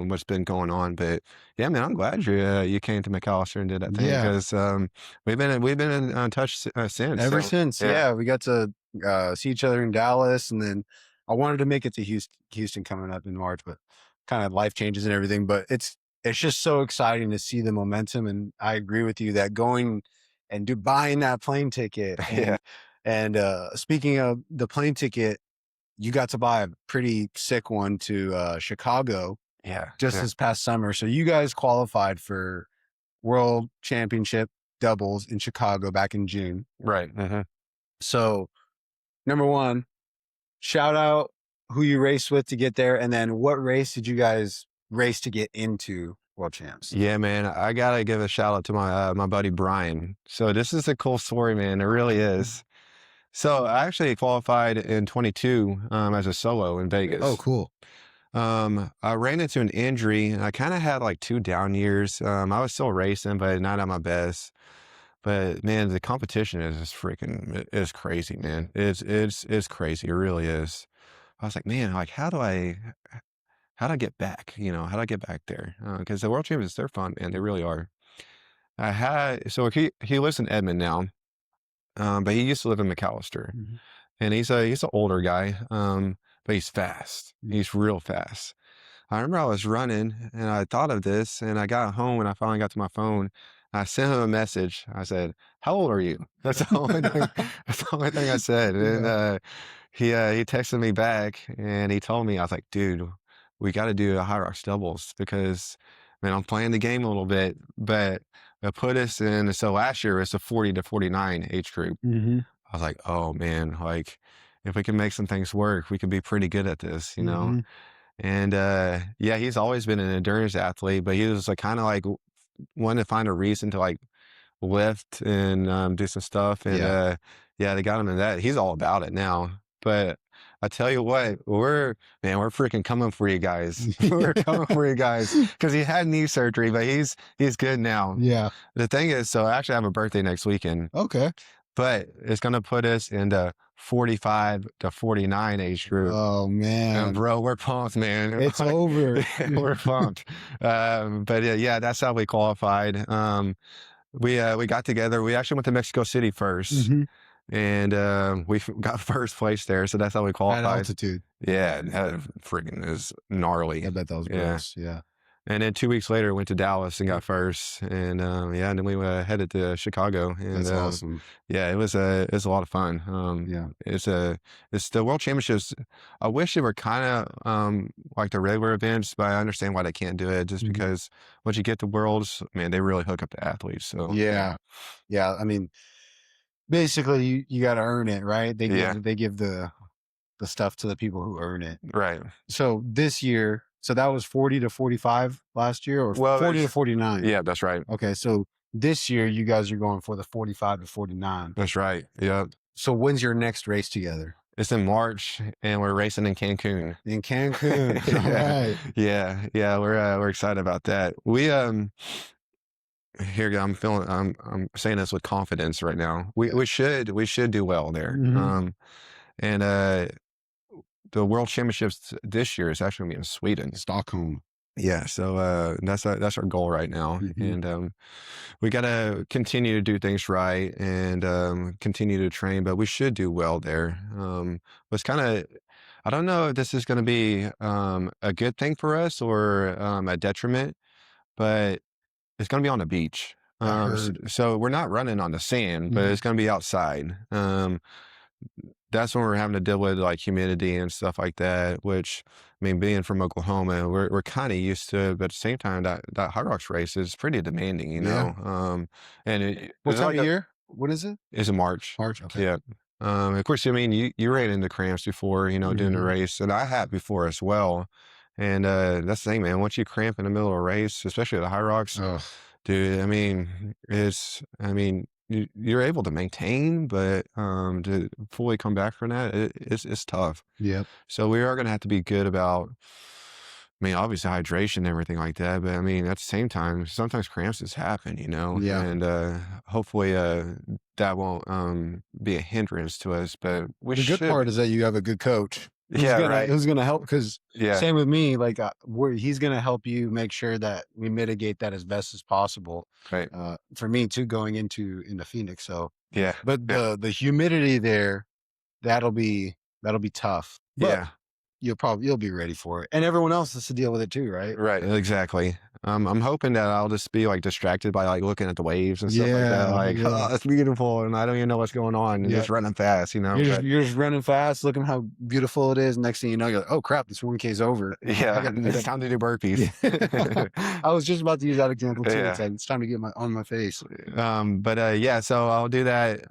[SPEAKER 2] What's been going on, but yeah, man, I'm glad you came to McAllister and did that thing
[SPEAKER 1] Yeah.
[SPEAKER 2] because we've been in touch since.
[SPEAKER 1] Ever
[SPEAKER 2] So
[SPEAKER 1] since,
[SPEAKER 2] yeah,
[SPEAKER 1] yeah, we got to see each other in Dallas, and then I wanted to make it to Houston coming up in March, but kind of life changes and everything. But it's just so exciting to see the momentum, and I agree with you that going and buying that plane ticket,
[SPEAKER 2] yeah,
[SPEAKER 1] and speaking of the plane ticket, you got to buy a pretty sick one to Chicago
[SPEAKER 2] yeah,
[SPEAKER 1] just
[SPEAKER 2] yeah,
[SPEAKER 1] this past summer. So you guys qualified for World Championship doubles in Chicago back in June.
[SPEAKER 2] right.
[SPEAKER 1] So, number one, shout out who you raced with to get there, and then what race did you guys race to get into World Champs?
[SPEAKER 2] Yeah, man, I gotta give a shout out to my buddy Brian. So this is a cool story, man. It really
[SPEAKER 1] Mhm.
[SPEAKER 2] is. So I actually qualified in 22 as a solo in
[SPEAKER 1] Oh,
[SPEAKER 2] Vegas.
[SPEAKER 1] cool.
[SPEAKER 2] I ran into an injury and I kind of had like 2 down years. I was still racing, but not at my best. But man, the competition is just is crazy, man. It's crazy. It really is. I was like, man, like how do I get back? You know, how do I get back there? Because the World Championships, they're fun, man. They really are. So he lives in Edmond now, but he used to live in McAllister.
[SPEAKER 1] Mhm.
[SPEAKER 2] And he's an older guy, but he's fast.
[SPEAKER 1] Mhm.
[SPEAKER 2] He's real fast. I remember I was running and I thought of this and I got home and I finally got to my phone. I sent him a message. I said, "How old are you?" That's the only thing. That's the only thing I said. And
[SPEAKER 1] Yeah.
[SPEAKER 2] he texted me back and he told me I was like, "Dude, we got to do a HYROX doubles because man, I'm playing the game a little bit, but I put us in. So last year it's a 40 to 49 age group.
[SPEAKER 1] Mhm.
[SPEAKER 2] I was like, "Oh, man, like, if we can make some things work, we could be pretty good at this," you know?
[SPEAKER 1] Mhm.
[SPEAKER 2] And, yeah, he's always been an endurance athlete, but he was, like, kinda, like, wanting to find a reason to, like, lift and, do some stuff, and,
[SPEAKER 1] Yeah.
[SPEAKER 2] yeah, they got him in that. He's all about it now, but I tell you what, we're freaking coming for you guys. We're coming for you guys because he had knee surgery, but he's good now.
[SPEAKER 1] Yeah.
[SPEAKER 2] The thing is so I actually have a birthday next weekend.
[SPEAKER 1] Okay.
[SPEAKER 2] But it's gonna put us in the 45 to 49 age group.
[SPEAKER 1] Oh
[SPEAKER 2] And
[SPEAKER 1] man,
[SPEAKER 2] bro, we're pumped, man.
[SPEAKER 1] it's over.
[SPEAKER 2] We're pumped. But yeah, that's how we qualified. We got together. We actually went to Mexico City first,
[SPEAKER 1] Mhm.
[SPEAKER 2] and got first place there. So that's how we
[SPEAKER 1] At
[SPEAKER 2] qualified.
[SPEAKER 1] altitude.
[SPEAKER 2] Yeah, that freaking is
[SPEAKER 1] I
[SPEAKER 2] gnarly.
[SPEAKER 1] bet that was
[SPEAKER 2] Yeah.
[SPEAKER 1] gross. Yeah.
[SPEAKER 2] And then 2 weeks later, went to Dallas and
[SPEAKER 1] Mm.
[SPEAKER 2] got first, and yeah, and then we headed to Chicago, and
[SPEAKER 1] That's awesome.
[SPEAKER 2] yeah, it was a lot of fun.
[SPEAKER 1] Yeah.
[SPEAKER 2] It's the World Championships. I wish they were kind of like the regular events, but I understand why they can't do it, just
[SPEAKER 1] Mhm.
[SPEAKER 2] because once you get to Worlds, man, they really hook up the athletes. So yeah,
[SPEAKER 1] Yeah. Yeah. I mean, basically, you got to earn it, right?
[SPEAKER 2] yeah,
[SPEAKER 1] They give the stuff to the people who earn it.
[SPEAKER 2] right.
[SPEAKER 1] So this year, so that was 40 to 45 last year, or
[SPEAKER 2] Well,
[SPEAKER 1] 40 to 49.
[SPEAKER 2] yeah, that's right.
[SPEAKER 1] Okay, so this year you guys are going for the 45 to 49.
[SPEAKER 2] That's right. Yeah,
[SPEAKER 1] So when's your next race together?
[SPEAKER 2] it's in March, and we're racing in Cancun.
[SPEAKER 1] In Cancun. All
[SPEAKER 2] Yeah,
[SPEAKER 1] right.
[SPEAKER 2] yeah. We're excited about that. Here I'm saying this with confidence right now.
[SPEAKER 1] Yeah.
[SPEAKER 2] We should do well there.
[SPEAKER 1] Mhm.
[SPEAKER 2] And the World Championships this year is actually gonna be in Sweden.
[SPEAKER 1] Stockholm.
[SPEAKER 2] Yeah, so that's our goal right now,
[SPEAKER 1] Mhm.
[SPEAKER 2] and we gotta continue to do things right and continue to train, but we should do well there. But it's kind of I don't know if this is going to be a good thing for us or a detriment, but it's gonna be on the beach.
[SPEAKER 1] I
[SPEAKER 2] S
[SPEAKER 1] heard.
[SPEAKER 2] so we're not running on the sand, but
[SPEAKER 1] Mhm.
[SPEAKER 2] it's gonna be outside. that's when we're having to deal with like humidity and stuff like that, which I mean, being from Oklahoma, we're kind of used to it, but at the same time, that HYROX race is pretty demanding, you
[SPEAKER 1] Yeah.
[SPEAKER 2] know. And
[SPEAKER 1] What
[SPEAKER 2] it's
[SPEAKER 1] time
[SPEAKER 2] like
[SPEAKER 1] of
[SPEAKER 2] a
[SPEAKER 1] year? What is it?
[SPEAKER 2] it's in March.
[SPEAKER 1] March. Okay.
[SPEAKER 2] Yeah. Of course, I mean, you ran into cramps before, you know, doing the
[SPEAKER 1] Mhm.
[SPEAKER 2] race, and I had before as well. And that's the thing, man. Once you cramp in the middle of a race, especially the HYROX,
[SPEAKER 1] Ugh.
[SPEAKER 2] dude, I mean, I mean, you're able to maintain, but to fully come back from that, it's tough.
[SPEAKER 1] Yep.
[SPEAKER 2] So we are gonna have to be good about, I mean, obviously hydration and everything like that, but I mean, at the same time, sometimes cramps just happen, you know,
[SPEAKER 1] Yeah.
[SPEAKER 2] and hopefully that won't be a hindrance to us, but we
[SPEAKER 1] The good
[SPEAKER 2] should
[SPEAKER 1] part
[SPEAKER 2] be.
[SPEAKER 1] is that you have a good coach
[SPEAKER 2] Yeah, right.
[SPEAKER 1] who's gonna help. Because
[SPEAKER 2] Yeah,
[SPEAKER 1] same with me, like, where he's gonna help you make sure that we mitigate that as best as possible,
[SPEAKER 2] right.
[SPEAKER 1] for me too, going into Phoenix, so
[SPEAKER 2] Yeah,
[SPEAKER 1] but
[SPEAKER 2] yeah,
[SPEAKER 1] the humidity there, that'll be that'll be tough, but
[SPEAKER 2] yeah.
[SPEAKER 1] you'll be ready for it, and everyone else has to deal with it too, right?
[SPEAKER 2] Right, exactly. I'm hoping that I'll just be, like, distracted by, like, looking at the waves and stuff like that,
[SPEAKER 1] Yeah,
[SPEAKER 2] like,
[SPEAKER 1] yeah,
[SPEAKER 2] "Oh, it's beautiful," and I don't even know what's going on, and
[SPEAKER 1] yeah.
[SPEAKER 2] just running fast, you know, but
[SPEAKER 1] You're just running fast, looking how beautiful it is, next thing you know, you're like, "Oh crap, this 1K is over.
[SPEAKER 2] yeah,
[SPEAKER 1] I
[SPEAKER 2] it's
[SPEAKER 1] got."
[SPEAKER 2] time to do burpees.
[SPEAKER 1] Yeah. I was just about to use that example too. It's
[SPEAKER 2] Yeah,
[SPEAKER 1] like, it's time to get my on my face.
[SPEAKER 2] but, yeah, so I'll do that,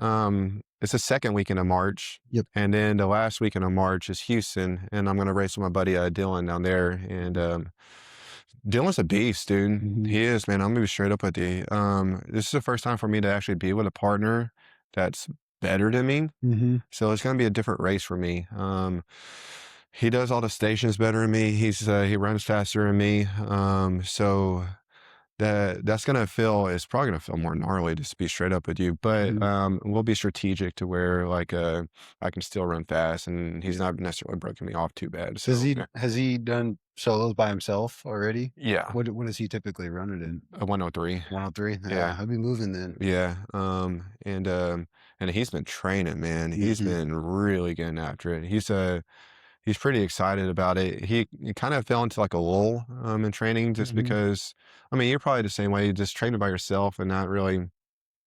[SPEAKER 2] it's the 2nd weekend of March,
[SPEAKER 1] Yep.
[SPEAKER 2] and then the last weekend of March is Houston, and I'm gonna race with my buddy, Dylan down there, and, Dylan's a beast, dude.
[SPEAKER 1] Mhm,
[SPEAKER 2] He is, man. I'm gonna be straight up with you. This is the first time for me to actually be with a partner that's better than me.
[SPEAKER 1] mhm,
[SPEAKER 2] So it's gonna be a different race for me. He does all the stations better than me. He runs faster than me. So that's gonna feel it's probably gonna feel more gnarly just to be straight up with you. But
[SPEAKER 1] mhm.
[SPEAKER 2] we'll be strategic to where like I can still run fast and he's
[SPEAKER 1] Yeah.
[SPEAKER 2] not necessarily broken me off too bad. So yeah.
[SPEAKER 1] Has he done solos by himself already?
[SPEAKER 2] Yeah,
[SPEAKER 1] What does he typically run it in?
[SPEAKER 2] a 103.
[SPEAKER 1] 103?
[SPEAKER 2] Yeah.
[SPEAKER 1] Yeah, I'll be moving then.
[SPEAKER 2] Yeah, and he's been training, man. He's
[SPEAKER 1] Mhm,
[SPEAKER 2] been really getting after it. He's pretty excited about it. He kind of fell into like a lull in training just
[SPEAKER 1] mhm.
[SPEAKER 2] because I mean, you're probably the same way, just training by yourself and not really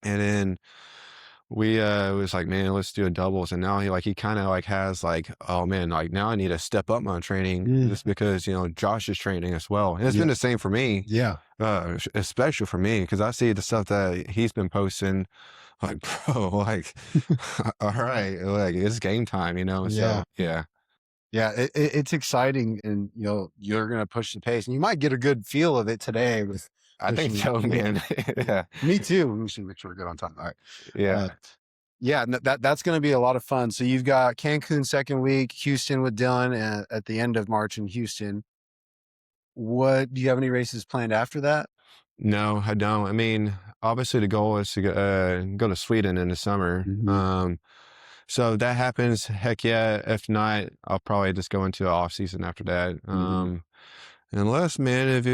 [SPEAKER 2] and then we was like, man, let's do a doubles. And now he kind of like has like, oh man, like now I need to step up my training
[SPEAKER 1] Mm,
[SPEAKER 2] just because, you know, Josh is training as well. And it's been
[SPEAKER 1] yeah,
[SPEAKER 2] the same for me
[SPEAKER 1] yeah,
[SPEAKER 2] especially for me, because I see the stuff that he's been posting, like, bro, like, all right, like it's game time, you know.
[SPEAKER 1] yeah.
[SPEAKER 2] So yeah,
[SPEAKER 1] Yeah, it's exciting, and you're gonna push the pace, and you might get a good feel of it today with
[SPEAKER 2] I think
[SPEAKER 1] pushing.
[SPEAKER 2] so,
[SPEAKER 1] Yeah,
[SPEAKER 2] man.
[SPEAKER 1] yeah.
[SPEAKER 2] Yeah,
[SPEAKER 1] Me too. We should make sure we're good on time. All right. Uh,
[SPEAKER 2] yeah.
[SPEAKER 1] yeah, that's gonna be a lot of fun. So you've got Cancun second week, Houston with Dylan at the end of March in Houston. What do you have any races planned after that?
[SPEAKER 2] No, I don't. I mean, obviously the goal is to go to Sweden in the summer.
[SPEAKER 1] Hmm.
[SPEAKER 2] So if that happens, heck yeah. If not, I'll probably just go into the off season after that.
[SPEAKER 1] Hmm.
[SPEAKER 2] Unless, man, if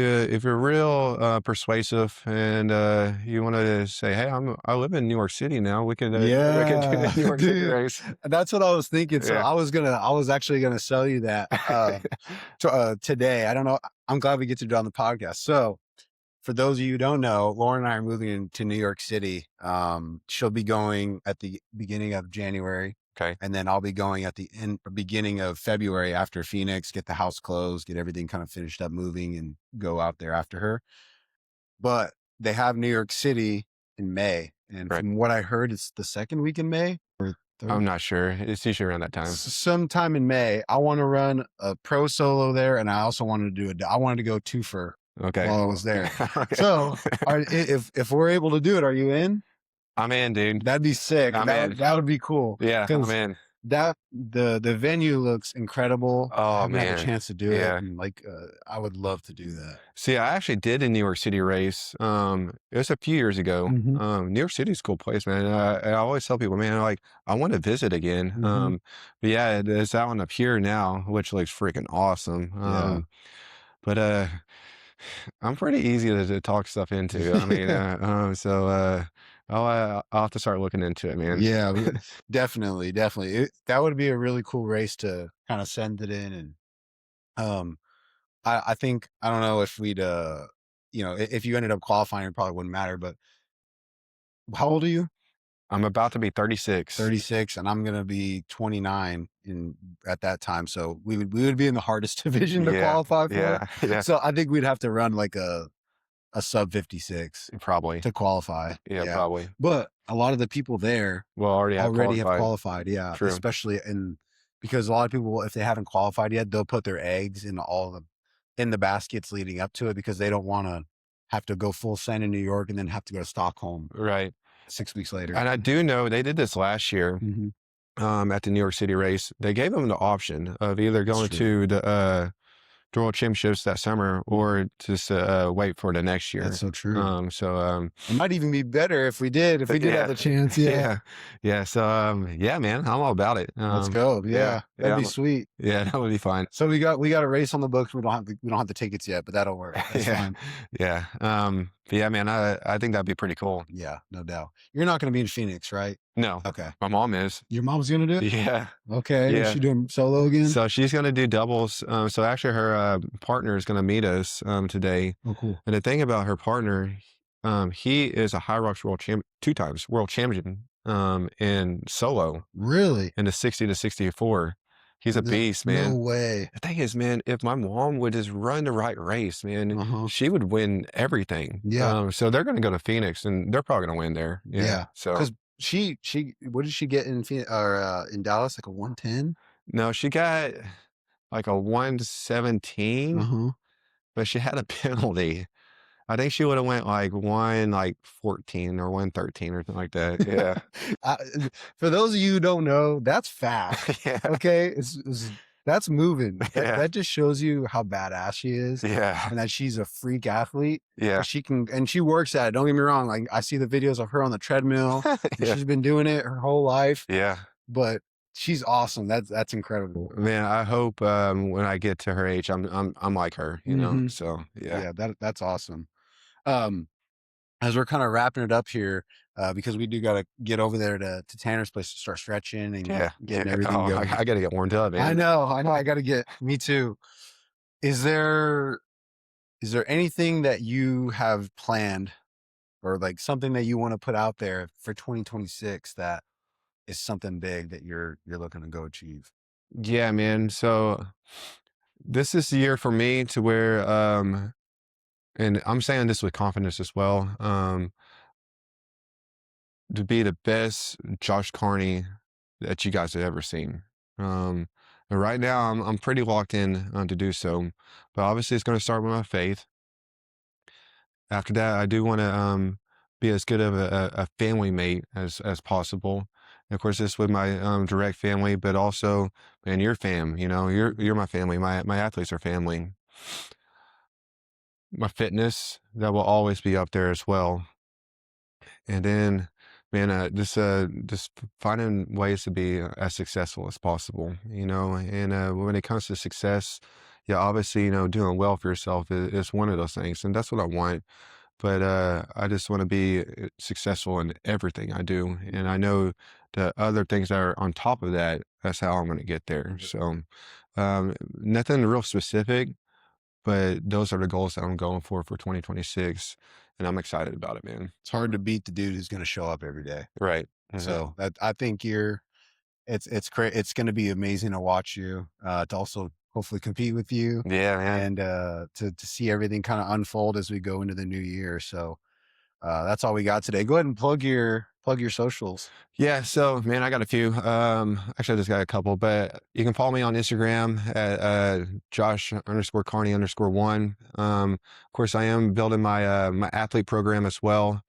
[SPEAKER 2] you're real persuasive and you want to say, "Hey, I live in New York City now. We can do the
[SPEAKER 1] Yeah,
[SPEAKER 2] New York City
[SPEAKER 1] dude,
[SPEAKER 2] race."
[SPEAKER 1] that's what I was thinking. So
[SPEAKER 2] Yeah.
[SPEAKER 1] I was actually gonna sell you that today. I don't know. I'm glad we get to do it on the podcast. So for those of you who don't know, Lauren and I are moving into New York City. She'll be going at the beginning of January,
[SPEAKER 2] Okay.
[SPEAKER 1] and then I'll be going at the beginning of February after Phoenix, get the house closed, get everything kind of finished up moving, and go out there after her. But they have New York City in May, and
[SPEAKER 2] Right.
[SPEAKER 1] from what I heard, it's the second week in May or
[SPEAKER 2] I'm
[SPEAKER 1] third.
[SPEAKER 2] not sure. It's usually around that time.
[SPEAKER 1] Sometime in May, I want to run a pro solo there, and I also wanted to do it. I wanted to go twofer
[SPEAKER 2] Okay.
[SPEAKER 1] while I was there.
[SPEAKER 2] Okay.
[SPEAKER 1] So, if we're able to do it, are you in?
[SPEAKER 2] I'm in, dude.
[SPEAKER 1] That'd be sick.
[SPEAKER 2] I'm in.
[SPEAKER 1] That would be cool
[SPEAKER 2] Yeah, I'm
[SPEAKER 1] because
[SPEAKER 2] in.
[SPEAKER 1] the venue looks incredible. I
[SPEAKER 2] Oh
[SPEAKER 1] haven't had a
[SPEAKER 2] man.
[SPEAKER 1] chance to do it,
[SPEAKER 2] Yeah.
[SPEAKER 1] and like I would love to do that.
[SPEAKER 2] See, I actually did a New York City race. It was a few years ago.
[SPEAKER 1] Hmm.
[SPEAKER 2] New York City's a cool place, man. I always tell people, man, like I want to visit again.
[SPEAKER 1] Hmm.
[SPEAKER 2] But yeah, there's that one up here now, which looks freaking awesome.
[SPEAKER 1] Yeah.
[SPEAKER 2] But I'm pretty easy to talk stuff into. I mean, I'll have to start looking into it, man.
[SPEAKER 1] Yeah, definitely, definitely. That would be a really cool race to kind of send it in, and um, I think I don't know if we'd if you ended up qualifying, it probably wouldn't matter. But how old are you?
[SPEAKER 2] I'm about to be 36.
[SPEAKER 1] 36, and I'm gonna be 29 in at that time. So we would be in the hardest division to
[SPEAKER 2] Yeah,
[SPEAKER 1] qualify for.
[SPEAKER 2] yeah, yeah,
[SPEAKER 1] So I think we'd have to run like a sub 56
[SPEAKER 2] probably.
[SPEAKER 1] to qualify.
[SPEAKER 2] Yeah,
[SPEAKER 1] Yeah.
[SPEAKER 2] probably.
[SPEAKER 1] But a lot of the people there
[SPEAKER 2] Well, already have
[SPEAKER 1] already have
[SPEAKER 2] qualified.
[SPEAKER 1] qualified. Yeah.
[SPEAKER 2] True.
[SPEAKER 1] Especially because a lot of people, if they haven't qualified yet, they'll put their eggs in the baskets leading up to it because they don't want to have to go full send in New York and then have to go to Stockholm
[SPEAKER 2] Right.
[SPEAKER 1] 6 weeks later.
[SPEAKER 2] And I do know they did this last year
[SPEAKER 1] Hmm.
[SPEAKER 2] at the New York City race. They gave them the option of either
[SPEAKER 1] That's
[SPEAKER 2] going
[SPEAKER 1] true.
[SPEAKER 2] to the World Championships that summer or just wait for the next
[SPEAKER 1] That's
[SPEAKER 2] year.
[SPEAKER 1] so true.
[SPEAKER 2] So
[SPEAKER 1] It might even be better if we did
[SPEAKER 2] yeah,
[SPEAKER 1] have the chance. Yeah.
[SPEAKER 2] yeah, yeah. So yeah, man, I'm all about it.
[SPEAKER 1] Let's go.
[SPEAKER 2] Yeah,
[SPEAKER 1] Yeah. That'd
[SPEAKER 2] yeah,
[SPEAKER 1] be sweet.
[SPEAKER 2] yeah, that would be fine.
[SPEAKER 1] So we got a race on the books. We don't have the tickets yet, but that'll work. That's
[SPEAKER 2] Yeah,
[SPEAKER 1] fine.
[SPEAKER 2] yeah. But yeah, man, I think that'd be pretty cool.
[SPEAKER 1] Yeah, no doubt. You're not gonna be in Phoenix, right?
[SPEAKER 2] No,
[SPEAKER 1] Okay.
[SPEAKER 2] my mom is.
[SPEAKER 1] Your mom's gonna do it?
[SPEAKER 2] Yeah,
[SPEAKER 1] Okay. Is
[SPEAKER 2] yeah.
[SPEAKER 1] she doing solo again?
[SPEAKER 2] So she's gonna do doubles. So actually, her partner is gonna meet us today.
[SPEAKER 1] Oh, cool.
[SPEAKER 2] And the thing about her partner, he is a HYROX world champ, 2 times world champion in solo
[SPEAKER 1] Really?
[SPEAKER 2] in the 60 to 64. He's a
[SPEAKER 1] No,
[SPEAKER 2] beast,
[SPEAKER 1] no
[SPEAKER 2] man.
[SPEAKER 1] way.
[SPEAKER 2] The thing is, man, if my mom would just run the right race, man,
[SPEAKER 1] Uh-huh.
[SPEAKER 2] she would win everything.
[SPEAKER 1] Yeah.
[SPEAKER 2] So they're gonna go to Phoenix, and they're probably gonna win there. Yeah.
[SPEAKER 1] Yeah.
[SPEAKER 2] So
[SPEAKER 1] Because she what did she get in Phoenix or in Dallas? Like a 110?
[SPEAKER 2] no, she got like a 117,
[SPEAKER 1] Uh-huh.
[SPEAKER 2] but she had a penalty. I think she would have went like 14 or 113 or something like that. Yeah.
[SPEAKER 1] Uh, for those of you who don't know, that's fast.
[SPEAKER 2] Yeah.
[SPEAKER 1] Okay, that's moving. That
[SPEAKER 2] Yeah.
[SPEAKER 1] that just shows you how badass she is,
[SPEAKER 2] Yeah.
[SPEAKER 1] and that she's a freak athlete.
[SPEAKER 2] Yeah.
[SPEAKER 1] She can, and she works at it. Don't get me wrong. Like I see the videos of her on the treadmill, and
[SPEAKER 2] Yeah.
[SPEAKER 1] she's been doing it her whole life.
[SPEAKER 2] Yeah.
[SPEAKER 1] But she's awesome. That's incredible.
[SPEAKER 2] Man, I hope when I get to her age, I'm like her, you know.
[SPEAKER 1] Mhm.
[SPEAKER 2] So yeah.
[SPEAKER 1] Yeah, that's awesome. Um, as we're kind of wrapping it up here, because we do got to get over there to Tanner's place to start stretching and
[SPEAKER 2] Yeah.
[SPEAKER 1] getting
[SPEAKER 2] Yeah.
[SPEAKER 1] everything
[SPEAKER 2] Oh,
[SPEAKER 1] going.
[SPEAKER 2] I gotta get warmed up,
[SPEAKER 1] I
[SPEAKER 2] man.
[SPEAKER 1] know, I know. I got to get me too. Is there is there anything that you have planned or like something that you want to put out there for 2026 that is something big that you're looking to go achieve?
[SPEAKER 2] Yeah, man. So this is the year for me to where and I'm saying this with confidence as well, to be the best Josh Carney that you guys have ever seen. And right now, I'm pretty locked in to do so, but obviously, it's going to start with my faith. After that, I do want to be as good of a family mate as possible. And of course, this with my direct family, but also, man, your fam. You know, you're my family. My athletes are family. My fitness that will always be up there as well. And then, man, just finding ways to be as successful as possible, you know. And when it comes to success, yeah, obviously, you know, doing well for yourself is one of those things, and that's what I want. But I just want to be successful in everything I do, and I know the other things that are on top of that. That's how I'm going to get there. So, nothing real specific, but those are the goals that I'm going for 2026, and I'm excited about it, man.
[SPEAKER 1] It's hard to beat the dude who's going to show up every day.
[SPEAKER 2] Right.
[SPEAKER 1] So that I think it's great. It's going to be amazing to watch you, to also hopefully compete with you
[SPEAKER 2] Yeah, man.
[SPEAKER 1] and to see everything kind of unfold as we go into the new year. So that's all we got today. Go ahead and plug your socials.
[SPEAKER 2] Yeah, so man, I got a few. Actually, I just got a couple, but you can follow me on Instagram at Josh_Carney_1. Of course, I am building my athlete program as well.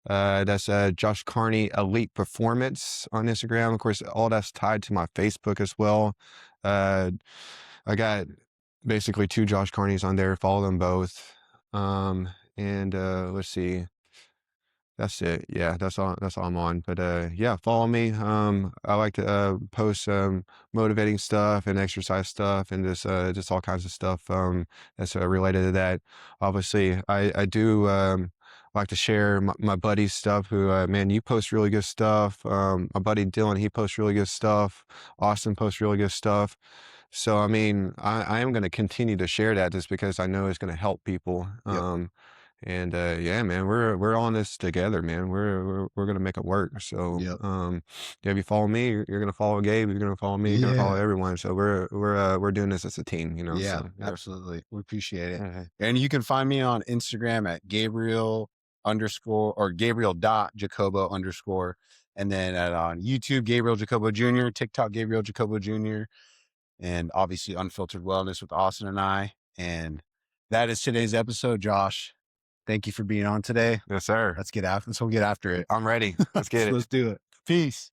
[SPEAKER 2] That's Josh Carney Elite Performance on Instagram. Of course, all that's tied to my Facebook as well. Uh, I got basically 2 Josh Carneys on there. Follow them both. And let's see. That's it. Yeah, that's all I'm on. But yeah, follow me. I like to post motivating stuff and exercise stuff and just all kinds of stuff that's related to that. Obviously, I do like to share my buddy's stuff who man, you post really good stuff. My buddy Dylan, he posts really good stuff. Austin posts really good stuff. So I mean, I am going to continue to share that just because I know it's going to help people.
[SPEAKER 1] Yep.
[SPEAKER 2] And yeah, man, we're on this together, man. We're gonna make it work. So
[SPEAKER 1] Yep.
[SPEAKER 2] yeah, if you follow me, you're gonna follow Gabe. You're gonna follow me. You're gonna follow
[SPEAKER 1] Yeah.
[SPEAKER 2] everyone. So we're doing this as a team, you know.
[SPEAKER 1] Yeah,
[SPEAKER 2] So yeah.
[SPEAKER 1] absolutely. We appreciate it.
[SPEAKER 2] Uh,
[SPEAKER 1] And you can find me on Instagram at Gabriel underscore or Gabriel dot Jacobo underscore. And then on YouTube, Gabriel Jacobo Jr., TikTok, Gabriel Jacobo Jr., and obviously Unfiltered Wellness with Austin and I. And that is today's episode, Josh. Thank you for being on today.
[SPEAKER 2] yes, sir.
[SPEAKER 1] Let's get after it.
[SPEAKER 2] I'm ready. Let's get it.
[SPEAKER 1] Let's do it. Peace.